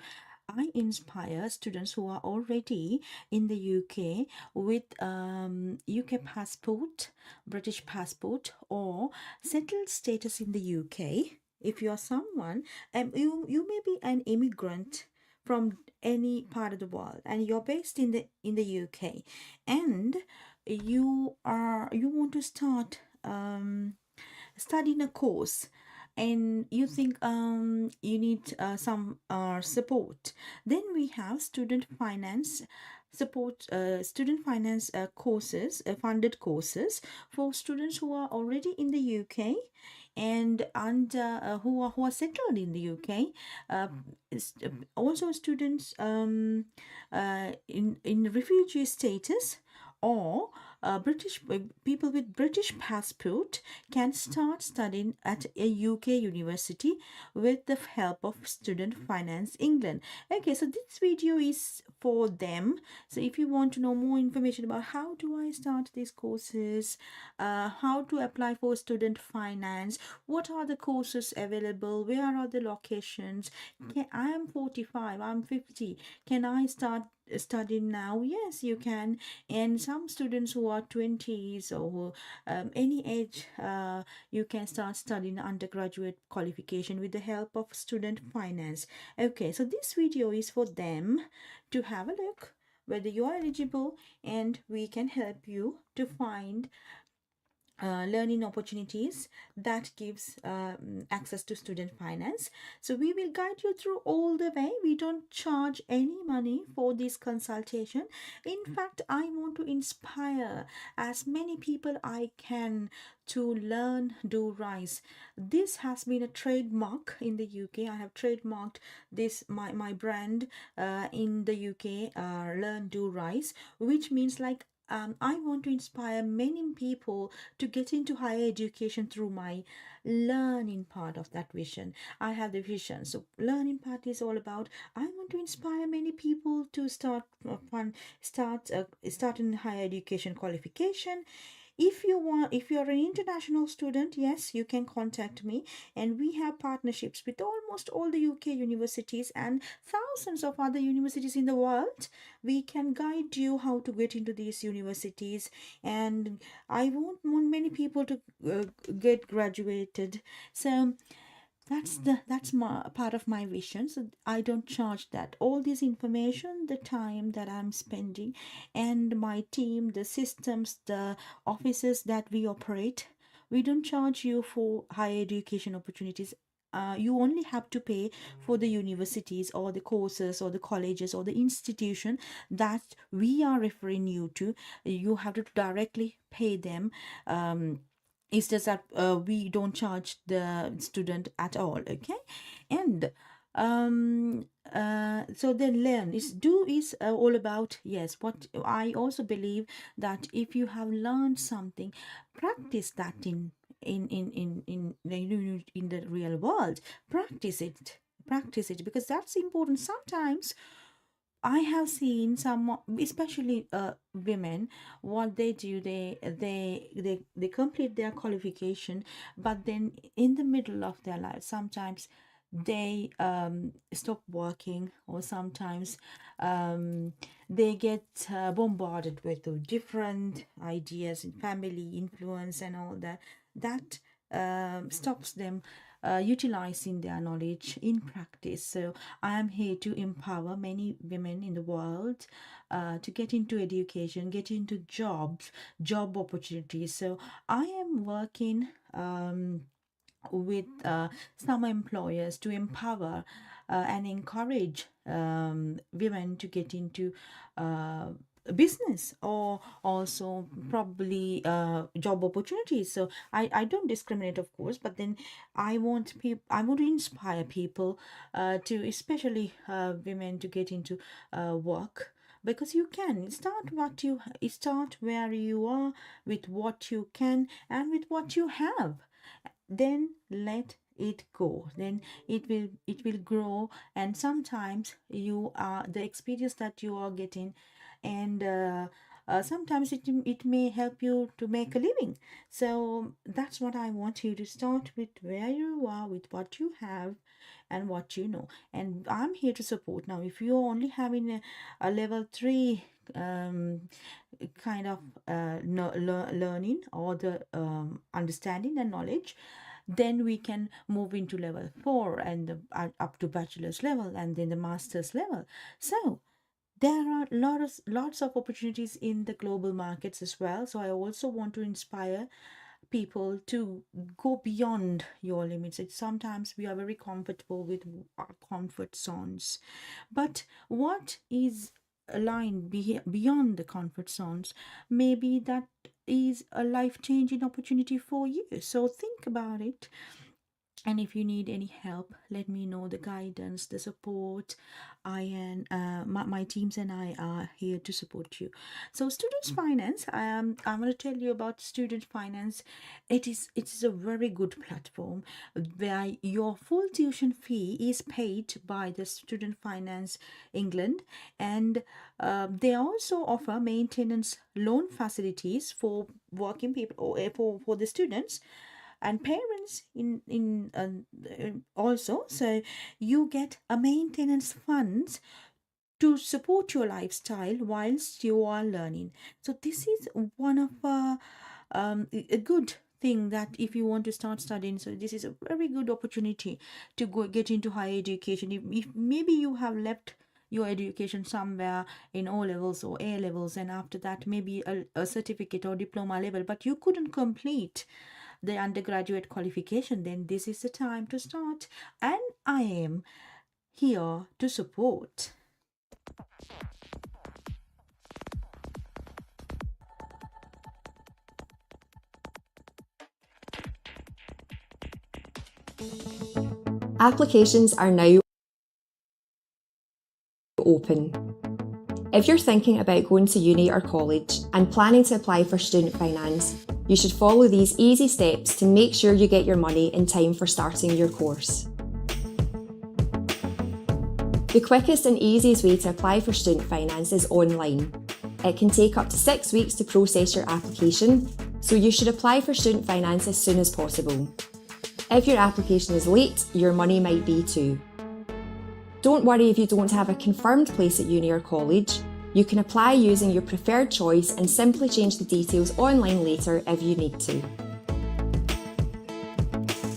I inspire students who are already in the UK with UK passport, British passport, or settled status in the UK. If you are someone, you may be an immigrant from any part of the world, and you're based in the UK, and you want to start studying a course, and you think you need some support, then we have student finance support, student finance courses, funded courses for students who are already in the UK and who are settled in the UK. Also students in refugee status, or British people with British passport can start studying at a UK university with the help of Student Finance England. Okay, so this video is for them. So if you want to know more information about how do I start these courses, how to apply for student finance, what are the courses available, where are the locations, I am 45, I'm 50, can I start studying now? Yes, you can. And some students who are 20s or any age, you can start studying undergraduate qualification with the help of student finance. Okay, so this video is for them to have a look whether you are eligible, and we can help you to find learning opportunities that gives access to student finance. So we will guide you through all the way. We don't charge any money for this consultation. In fact, I want to inspire as many people I can to learn, do, rise. This has been a trademark in the UK. I have trademarked this, my brand in the UK, learn, do, rise, which means like I want to inspire many people to get into higher education through my learning part of that vision. I have the vision. So learning part is all about, I want to inspire many people to start in higher education qualification if you're an international student, yes, you can contact me, and we have partnerships with almost all the UK universities and thousands of other universities in the world. We can guide you how to get into these universities, and I want many people to get graduated. So that's my part of my vision. So I don't charge that. All this information, the time that I'm spending, and my team, the systems, the offices that we operate, we don't charge you for higher education opportunities. You only have to pay for the universities or the courses or the colleges or the institution that we are referring you to. You have to directly pay them. It's just that we don't charge the student at all, okay? And so then learn is all about, yes, what I also believe, that if you have learned something, practice that in the real world. Practice it, because that's important. Sometimes I have seen some, especially women, what they do, they complete their qualification, but then in the middle of their life, sometimes they stop working, or sometimes they get bombarded with different ideas and family influence and all that stops them utilizing their knowledge in practice. So I am here to empower many women in the world to get into education, get into job opportunities. So I am working with some employers to empower and encourage women to get into business, or also probably job opportunities. So I don't discriminate, of course, but then I want to inspire people to, especially women, to get into work, because you can start where you are, with what you can and with what you have. Then let it go, then it will grow, and sometimes the experience that you are getting, and sometimes it may help you to make a living. So that's what I want you to start with, where you are, with what you have and what you know, and I'm here to support. Now, if you're only having a level 3 kind of learning, or the understanding and knowledge, then we can move into level 4 and up to bachelor's level, and then the master's level. So there are lots of opportunities in the global markets as well. So I also want to inspire people to go beyond your limits. Sometimes we are very comfortable with our comfort zones, but what is a line beyond the comfort zones, maybe that is a life-changing opportunity for you. So think about it. And if you need any help, let me know. The guidance, the support, my teams and I are here to support you. So students finance, I'm going to tell you about student finance. It is a very good platform where your full tuition fee is paid by the Student Finance England, and they also offer maintenance loan facilities for working people, or for the students and parents also. So you get a maintenance funds to support your lifestyle whilst you are learning. So this is one of a good thing, that if you want to start studying, so this is a very good opportunity to get into higher education. If maybe you have left your education somewhere in O levels or A levels, and after that maybe a certificate or diploma level, but you couldn't complete the undergraduate qualification, then this is the time to start, and I am here to support. Applications are now open. If you're thinking about going to uni or college and planning to apply for student finance, you should follow these easy steps to make sure you get your money in time for starting your course. The quickest and easiest way to apply for student finance is online. It can take up to 6 weeks to process your application, so you should apply for student finance as soon as possible. If your application is late, your money might be too. Don't worry if you don't have a confirmed place at uni or college. You can apply using your preferred choice and simply change the details online later if you need to.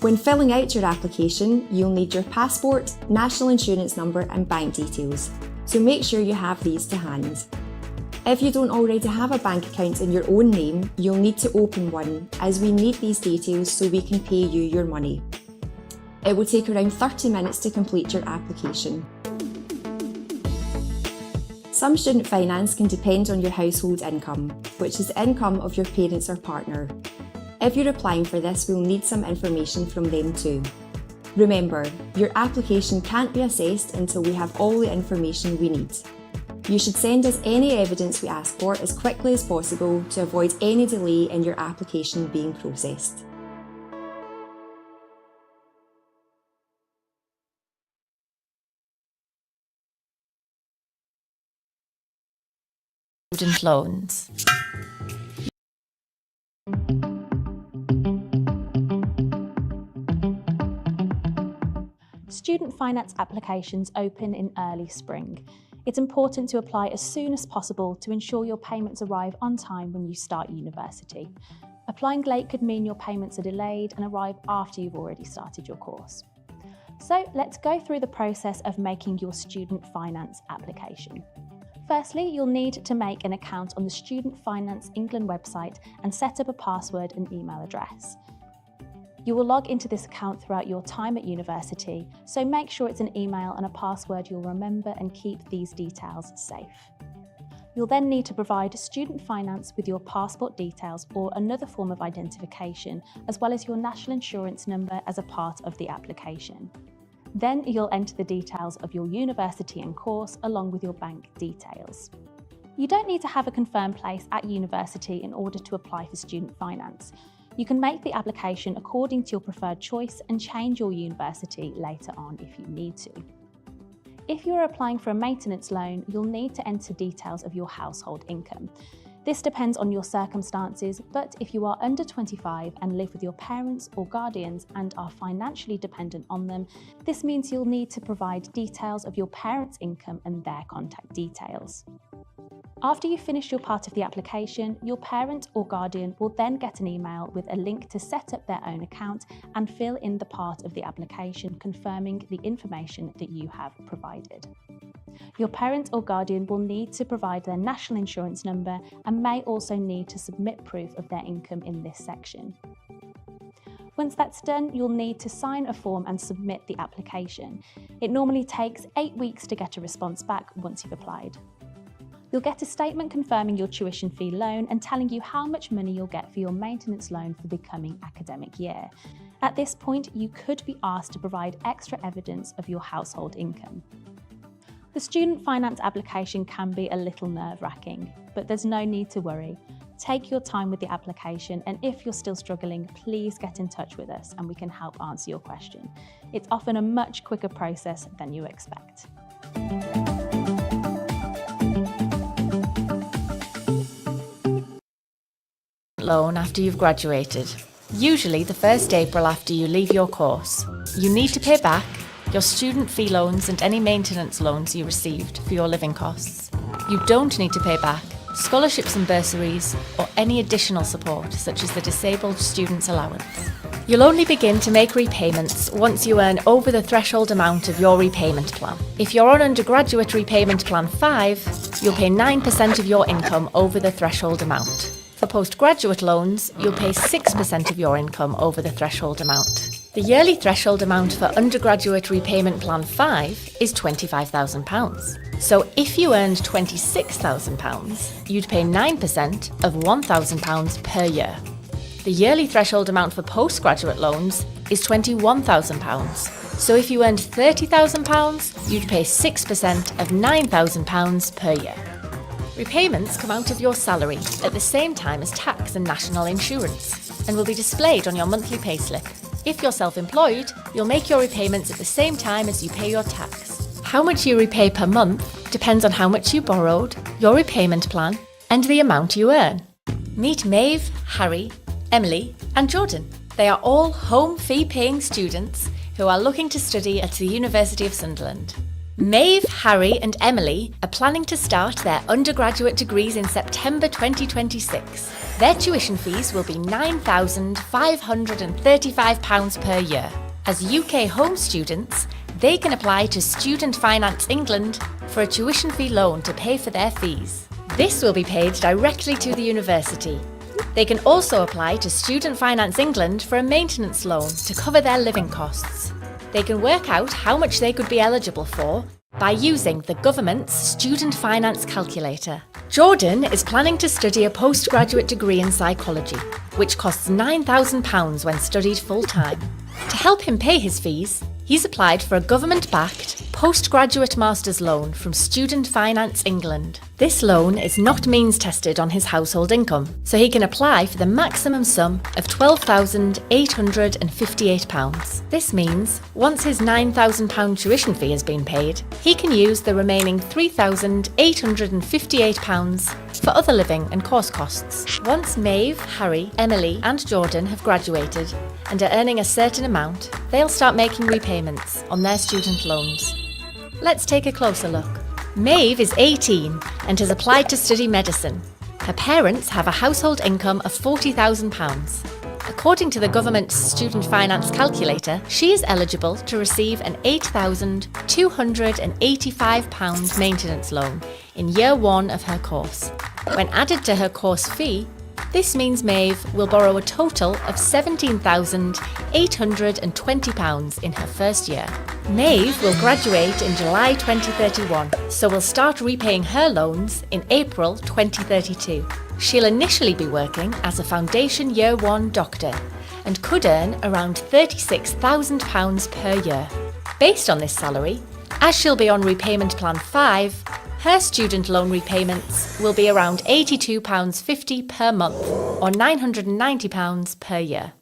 When filling out your application, you'll need your passport, national insurance number and bank details, so make sure you have these to hand. If you don't already have a bank account in your own name, you'll need to open one, as we need these details so we can pay you your money. It will take around 30 minutes to complete your application. Some student finance can depend on your household income, which is the income of your parents or partner. If you're applying for this, we'll need some information from them too. Remember, your application can't be assessed until we have all the information we need. You should send us any evidence we ask for as quickly as possible to avoid any delay in your application being processed. Student loans. Student finance applications open in early spring. It's important to apply as soon as possible to ensure your payments arrive on time when you start university. Applying late could mean your payments are delayed and arrive after you've already started your course. So let's go through the process of making your student finance application. Firstly, you'll need to make an account on the Student Finance England website and set up a password and email address. You will log into this account throughout your time at university, so make sure it's an email and a password you'll remember and keep these details safe. You'll then need to provide student finance with your passport details or another form of identification, as well as your national insurance number as a part of the application. Then you'll enter the details of your university and course along with your bank details. You don't need to have a confirmed place at university in order to apply for student finance. You can make the application according to your preferred choice and change your university later on if you need to. If you're applying for a maintenance loan, you'll need to enter details of your household income. This depends on your circumstances, but if you are under 25 and live with your parents or guardians and are financially dependent on them, this means you'll need to provide details of your parents' income and their contact details. After you finish your part of the application, your parent or guardian will then get an email with a link to set up their own account and fill in the part of the application confirming the information that you have provided. Your parent or guardian will need to provide their national insurance number and may also need to submit proof of their income in this section. Once that's done, you'll need to sign a form and submit the application. It normally takes 8 weeks to get a response back once you've applied. You'll get a statement confirming your tuition fee loan and telling you how much money you'll get for your maintenance loan for the coming academic year. At this point, you could be asked to provide extra evidence of your household income. The student finance application can be a little nerve-wracking, but there's no need to worry. Take your time with the application, and if you're still struggling, please get in touch with us and we can help answer your question. It's often a much quicker process than you expect. Loan after you've graduated. Usually the 1st April after you leave your course. You need to pay back your student fee loans and any maintenance loans you received for your living costs. You don't need to pay back scholarships and bursaries or any additional support such as the Disabled Students Allowance. You'll only begin to make repayments once you earn over the threshold amount of your repayment plan. If you're on Undergraduate Repayment Plan 5, you'll pay 9% of your income over the threshold amount. For postgraduate loans, you'll pay 6% of your income over the threshold amount. The yearly threshold amount for Undergraduate Repayment Plan 5 is £25,000. So if you earned £26,000, you'd pay 9% of £1,000 per year. The yearly threshold amount for postgraduate loans is £21,000. So if you earned £30,000, you'd pay 6% of £9,000 per year. Repayments come out of your salary at the same time as tax and national insurance and will be displayed on your monthly payslip. If you're self-employed, you'll make your repayments at the same time as you pay your tax. How much you repay per month depends on how much you borrowed, your repayment plan, and the amount you earn. Meet Maeve, Harry, Emily and Jordan. They are all home fee paying students who are looking to study at the University of Sunderland. Maeve, Harry and Emily are planning to start their undergraduate degrees in September 2026. Their tuition fees will be £9,535 per year. As UK home students, they can apply to Student Finance England for a tuition fee loan to pay for their fees. This will be paid directly to the university. They can also apply to Student Finance England for a maintenance loan to cover their living costs. They can work out how much they could be eligible for by using the government's Student Finance Calculator. Jordan is planning to study a postgraduate degree in psychology, which costs £9,000 when studied full-time. To help him pay his fees, he's applied for a government-backed postgraduate master's loan from Student Finance England. This loan is not means tested on his household income, so he can apply for the maximum sum of £12,858. This means once his £9,000 tuition fee has been paid, he can use the remaining £3,858 for other living and course costs. Once Maeve, Harry, Emily and Jordan have graduated and are earning a certain amount, they'll start making repayments on their student loans. Let's take a closer look. Maeve is 18 and has applied to study medicine. Her parents have a household income of £40,000. According to the government's Student Finance Calculator, she is eligible to receive an £8,285 maintenance loan in year 1 of her course. When added to her course fee, this means Maeve will borrow a total of £17,820 in her first year. Maeve will graduate in July 2031, so will start repaying her loans in April 2032. She'll initially be working as a Foundation Year 1 doctor and could earn around £36,000 per year. Based on this salary, as she'll be on repayment plan 5, her student loan repayments will be around £82.50 per month, or £990 per year.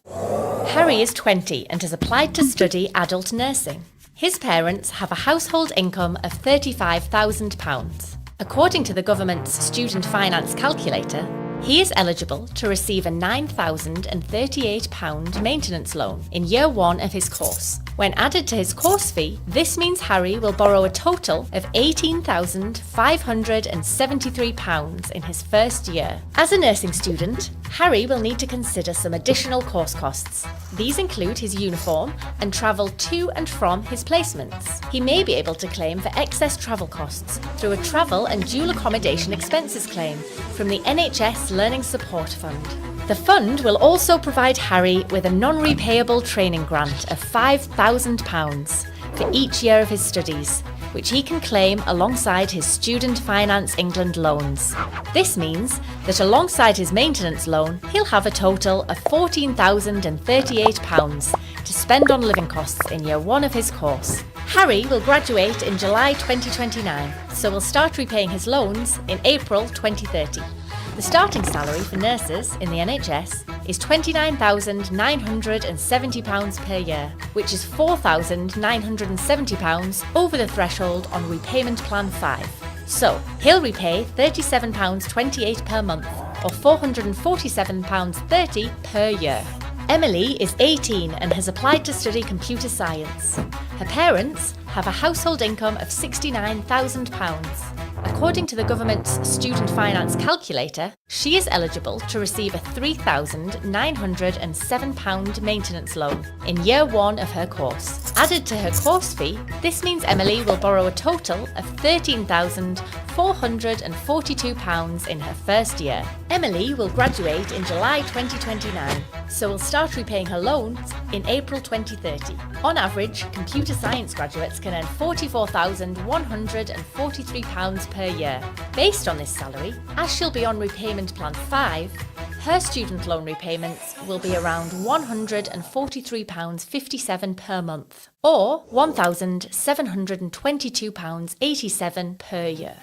Harry is 20 and has applied to study adult nursing. His parents have a household income of £35,000. According to the government's Student Finance Calculator, he is eligible to receive a £9,038 maintenance loan in year 1 of his course. When added to his course fee, this means Harry will borrow a total of £18,573 in his first year. As a nursing student, Harry will need to consider some additional course costs. These include his uniform and travel to and from his placements. He may be able to claim for excess travel costs through a travel and dual accommodation expenses claim from the NHS Learning Support Fund. The fund will also provide Harry with a non-repayable training grant of £5,000 for each year of his studies, which he can claim alongside his Student Finance England loans. This means that alongside his maintenance loan, he'll have a total of £14,038 to spend on living costs in year 1 of his course. Harry will graduate in July 2029, so will start repaying his loans in April 2030. The starting salary for nurses in the NHS is £29,970 per year, which is £4,970 over the threshold on repayment plan 5. So, he'll repay £37.28 per month, or £447.30 per year. Emily is 18 and has applied to study computer science. Her parents have a household income of £69,000. According to the government's Student Finance Calculator, she is eligible to receive a £3,907 maintenance loan in year 1 of her course. Added to her course fee, this means Emily will borrow a total of £13,442 in her first year. Emily will graduate in July 2029, so will start repaying her loans in April 2030. On average, computer science graduates can earn £44,143 per year. Based on this salary, as she'll be on repayment plan 5, her student loan repayments will be around £143.57 per month, or £1,722.87 per year.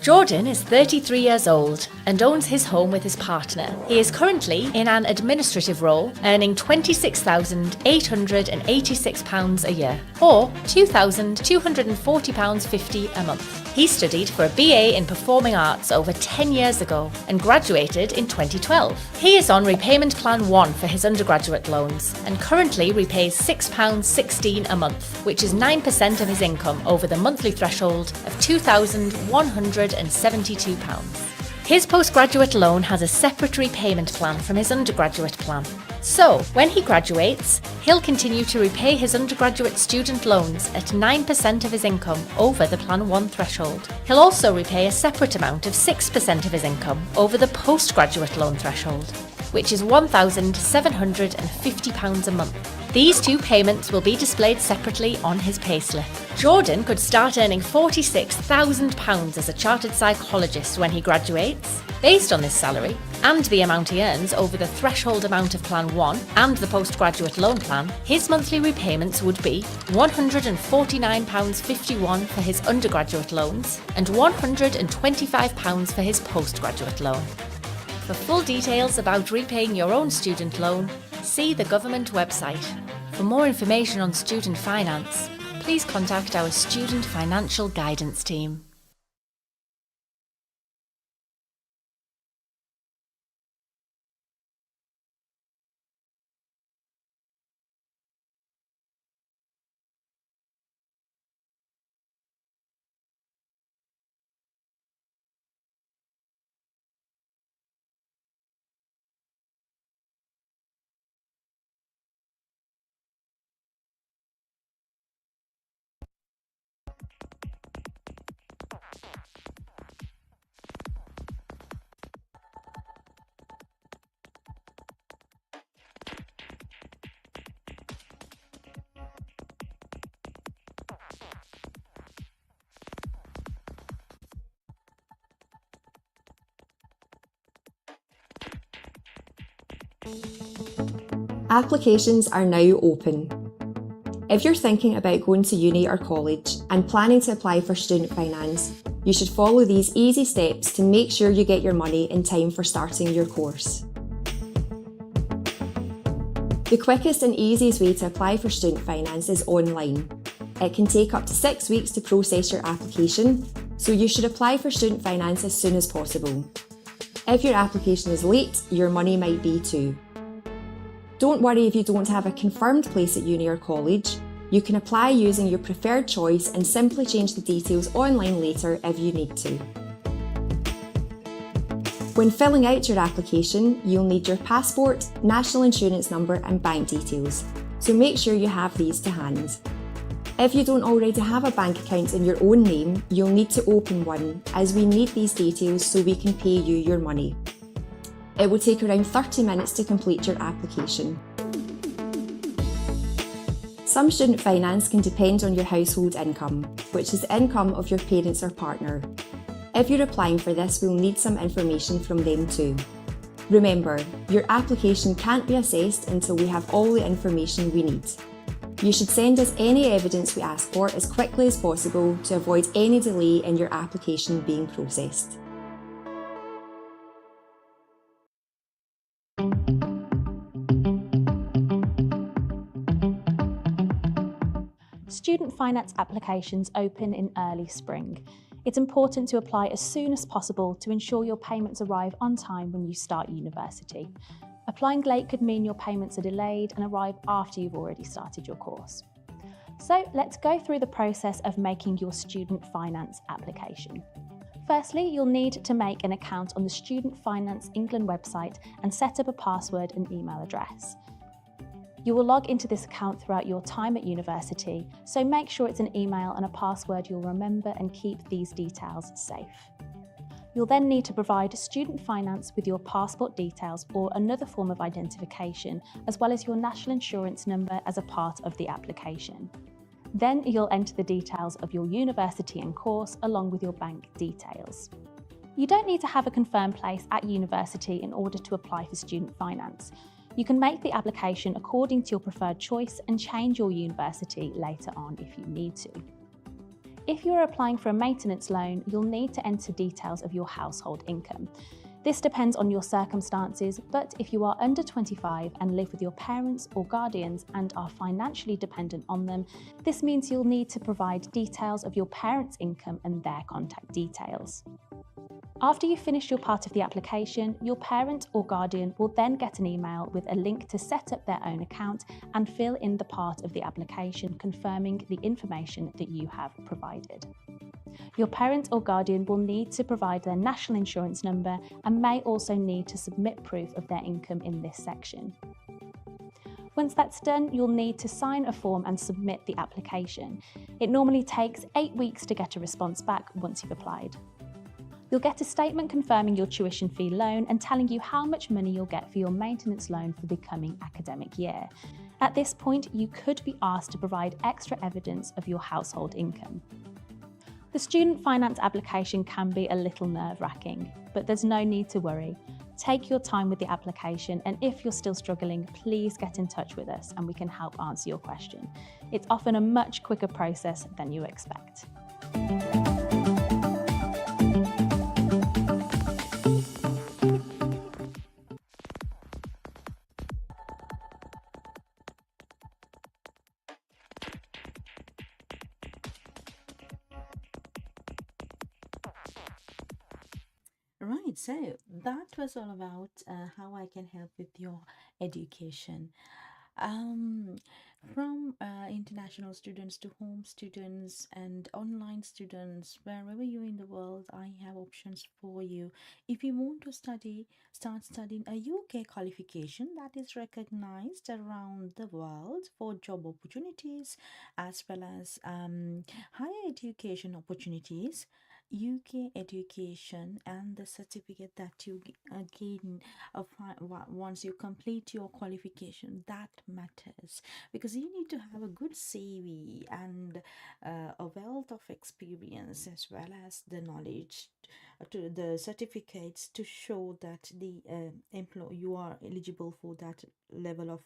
Jordan is 33 years old and owns his home with his partner. He is currently in an administrative role, earning £26,886 a year, or £2,240.50 a month. He studied for a BA in Performing Arts over 10 years ago and graduated in 2012. He is on Repayment Plan 1 for his undergraduate loans and currently repays £6.16 a month, which is 9% of his income over the monthly threshold of £2,172. His postgraduate loan has a separate repayment plan from his undergraduate plan. So, when he graduates, he'll continue to repay his undergraduate student loans at 9% of his income over the Plan 1 threshold. He'll also repay a separate amount of 6% of his income over the postgraduate loan threshold, which is £1,750 a month. These two payments will be displayed separately on his payslip. Jordan could start earning £46,000 as a chartered psychologist when he graduates. Based on this salary, and the amount he earns over the threshold amount of Plan 1 and the postgraduate loan plan, his monthly repayments would be £149.51 for his undergraduate loans and £125 for his postgraduate loan. For full details about repaying your own student loan, see the government website. For more information on student finance, please contact our Student Financial Guidance team. Applications are now open. If you're thinking about going to uni or college and planning to apply for student finance, you should follow these easy steps to make sure you get your money in time for starting your course. The quickest and easiest way to apply for student finance is online. It can take up to 6 weeks to process your application, so you should apply for student finance as soon as possible. If your application is late, your money might be too. Don't worry if you don't have a confirmed place at uni or college. You can apply using your preferred choice and simply change the details online later if you need to. When filling out your application, you'll need your passport, national insurance number and bank details, so make sure you have these to hand. If you don't already have a bank account in your own name, you'll need to open one, as we need these details so we can pay you your money. It will take around 30 minutes to complete your application. Some student finance can depend on your household income, which is the income of your parents or partner. If you're applying for this, we'll need some information from them too. Remember, your application can't be assessed until we have all the information we need. You should send us any evidence we ask for as quickly as possible to avoid any delay in your application being processed. Student finance applications open in early spring. It's important to apply as soon as possible to ensure your payments arrive on time when you start university. Applying late could mean your payments are delayed and arrive after you've already started your course. So let's go through the process of making your student finance application. Firstly, you'll need to make an account on the Student Finance England website and set up a password and email address. You will log into this account throughout your time at university, so make sure it's an email and a password you'll remember and keep these details safe. You'll then need to provide student finance with your passport details or another form of identification, as well as your national insurance number as a part of the application. Then you'll enter the details of your university and course along with your bank details. You don't need to have a confirmed place at university in order to apply for student finance. You can make the application according to your preferred choice and change your university later on if you need to. If you're applying for a maintenance loan, you'll need to enter details of your household income. This depends on your circumstances, but if you are under 25 and live with your parents or guardians and are financially dependent on them, this means you'll need to provide details of your parents' income and their contact details. After you finish your part of the application, your parent or guardian will then get an email with a link to set up their own account and fill in the part of the application confirming the information that you have provided. Your parent or guardian will need to provide their national insurance number and may also need to submit proof of their income in this section. Once that's done, you'll need to sign a form and submit the application. It normally takes 8 weeks to get a response back once you've applied. You'll get a statement confirming your tuition fee loan and telling you how much money you'll get for your maintenance loan for the coming academic year. At this point, you could be asked to provide extra evidence of your household income. The student finance application can be a little nerve-wracking, but there's no need to worry. Take your time with the application, and if you're still struggling, please get in touch with us and we can help answer your question. It's often a much quicker process than you expect. Right, so that was all about how I can help with your education. Um, from international students to home students and online students, wherever you're in the world, I have options for you. If you want to start studying a UK qualification that is recognized around the world for job opportunities as well as higher education opportunities. UK education and the certificate that you gain once you complete your qualification, that matters, because you need to have a good CV and a wealth of experience as well as the knowledge to the certificates to show that the you are eligible for that level of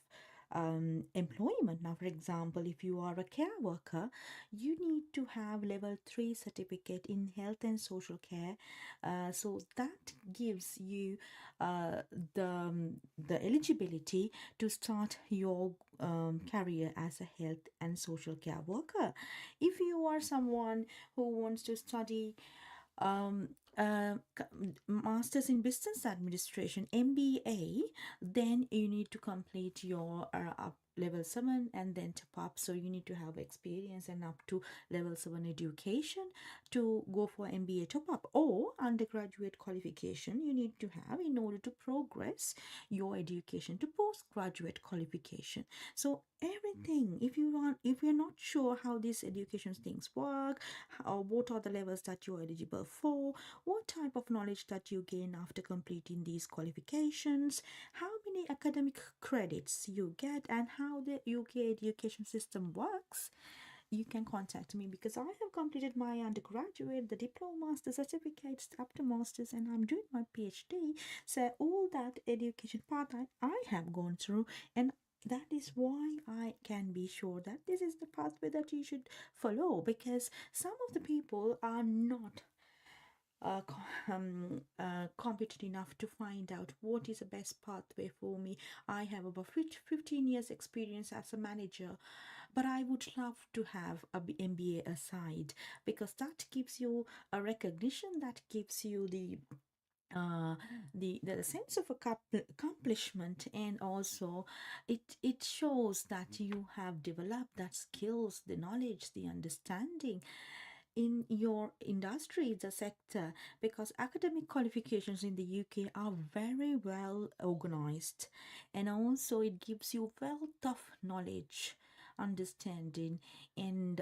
employment. Now, for example, if you are a care worker, you need to have level 3 certificate in health and social care, so that gives you the eligibility to start your career as a health and social care worker. If you are someone who wants to study Masters in Business Administration, MBA, then you need to complete your level 7 and then top up. So you need to have experience and up to level 7 education to go for MBA top up, or undergraduate qualification you need to have in order to progress your education to postgraduate qualification. So everything, if you're not sure how these education things work, or what are the levels that you're eligible for, what type of knowledge that you gain after completing these qualifications, how many academic credits you get, and how the UK education system works, you can contact me, because I have completed my undergraduate, the diplomas, the certificates up to masters, and I'm doing my PhD. So all that education part I have gone through, and that is why I can be sure that this is the pathway that you should follow, because some of the people are not competent enough to find out what is the best pathway for me. I have about 15 years experience as a manager, but I would love to have a MBA aside, because that gives you a recognition, that gives you the sense of accomplishment, and also it shows that you have developed that skills, the knowledge, the understanding in your industry, the sector, because academic qualifications in the UK are very well organized, and also it gives you wealth of knowledge, understanding, and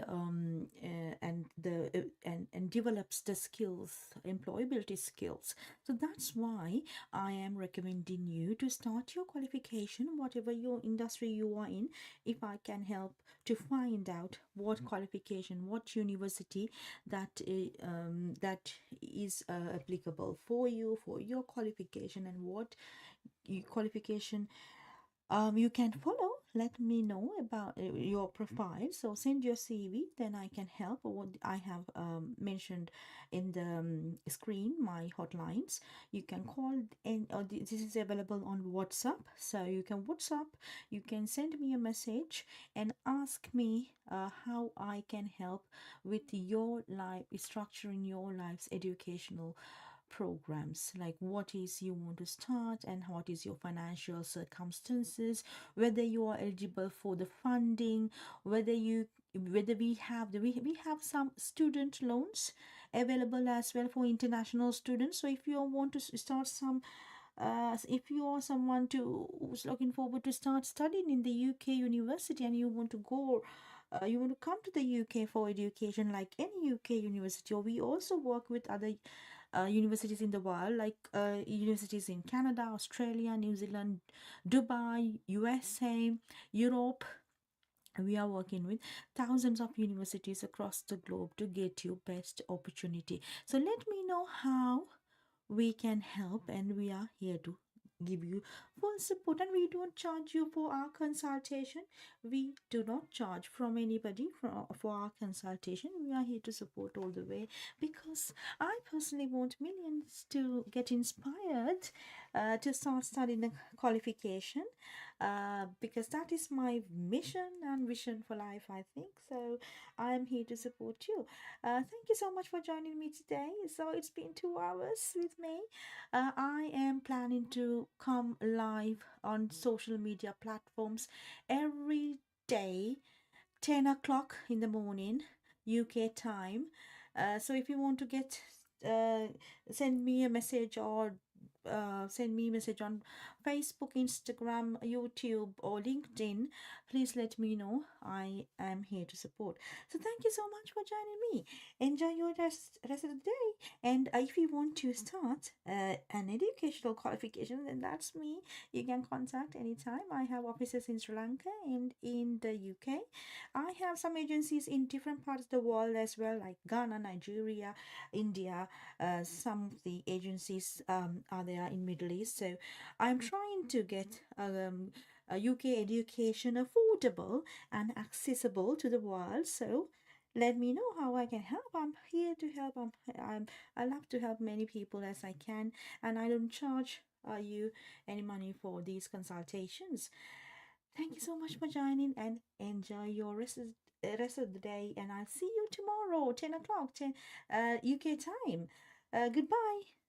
develops the skills, employability skills. So that's why I am recommending you to start your qualification, whatever your industry you are in. If I can help to find out what qualification, what university that is applicable for you, for your qualification, and what qualification you can follow, let me know about your profile. So send your CV, then I can help. What I have mentioned in the screen, my hotlines. You can call, and this is available on WhatsApp. So you can WhatsApp, you can send me a message and ask me how I can help with your life, structuring your life's educational programs, like what is you want to start and what is your financial circumstances, whether you are eligible for the funding, whether we have some student loans available as well for international students. So if you want to start some if you are someone who's looking forward to start studying in the UK university and you want to go you want to come to the UK for education, like any UK university, or we also work with other universities in the world, like universities in Canada, Australia, New Zealand, Dubai, USA, Europe. We are working with thousands of universities across the globe to get you best opportunity. So let me know how we can help, and we are here to give you full support. And we don't charge you for our consultation. We do not charge from anybody for our consultation. We are here to support all the way, because I personally want millions to get inspired to start studying the qualification, because that is my mission and vision for life, I think. So I am here to support you. Thank you so much for joining me today. So it's been 2 hours with me. I am planning to come live on social media platforms every day, 10 o'clock in the morning UK time. So if you want to get send me a message, or send me a message on Facebook, Instagram, YouTube, or LinkedIn, please let me know. I am here to support. So thank you so much for joining me. Enjoy your rest of the day. And if you want to start an educational qualification, then that's me. You can contact anytime. I have offices in Sri Lanka and in the UK. I have some agencies in different parts of the world as well, like Ghana, Nigeria, India. Some of the agencies are there in Middle East. So I'm trying to get a UK education affordable and accessible to the world. So let me know how I can help. I'm here to help. I love to help many people as I can, and I don't charge you any money for these consultations. Thank you so much for joining, and enjoy your rest of the day. And I'll see you tomorrow, 10 o'clock, UK time. Goodbye.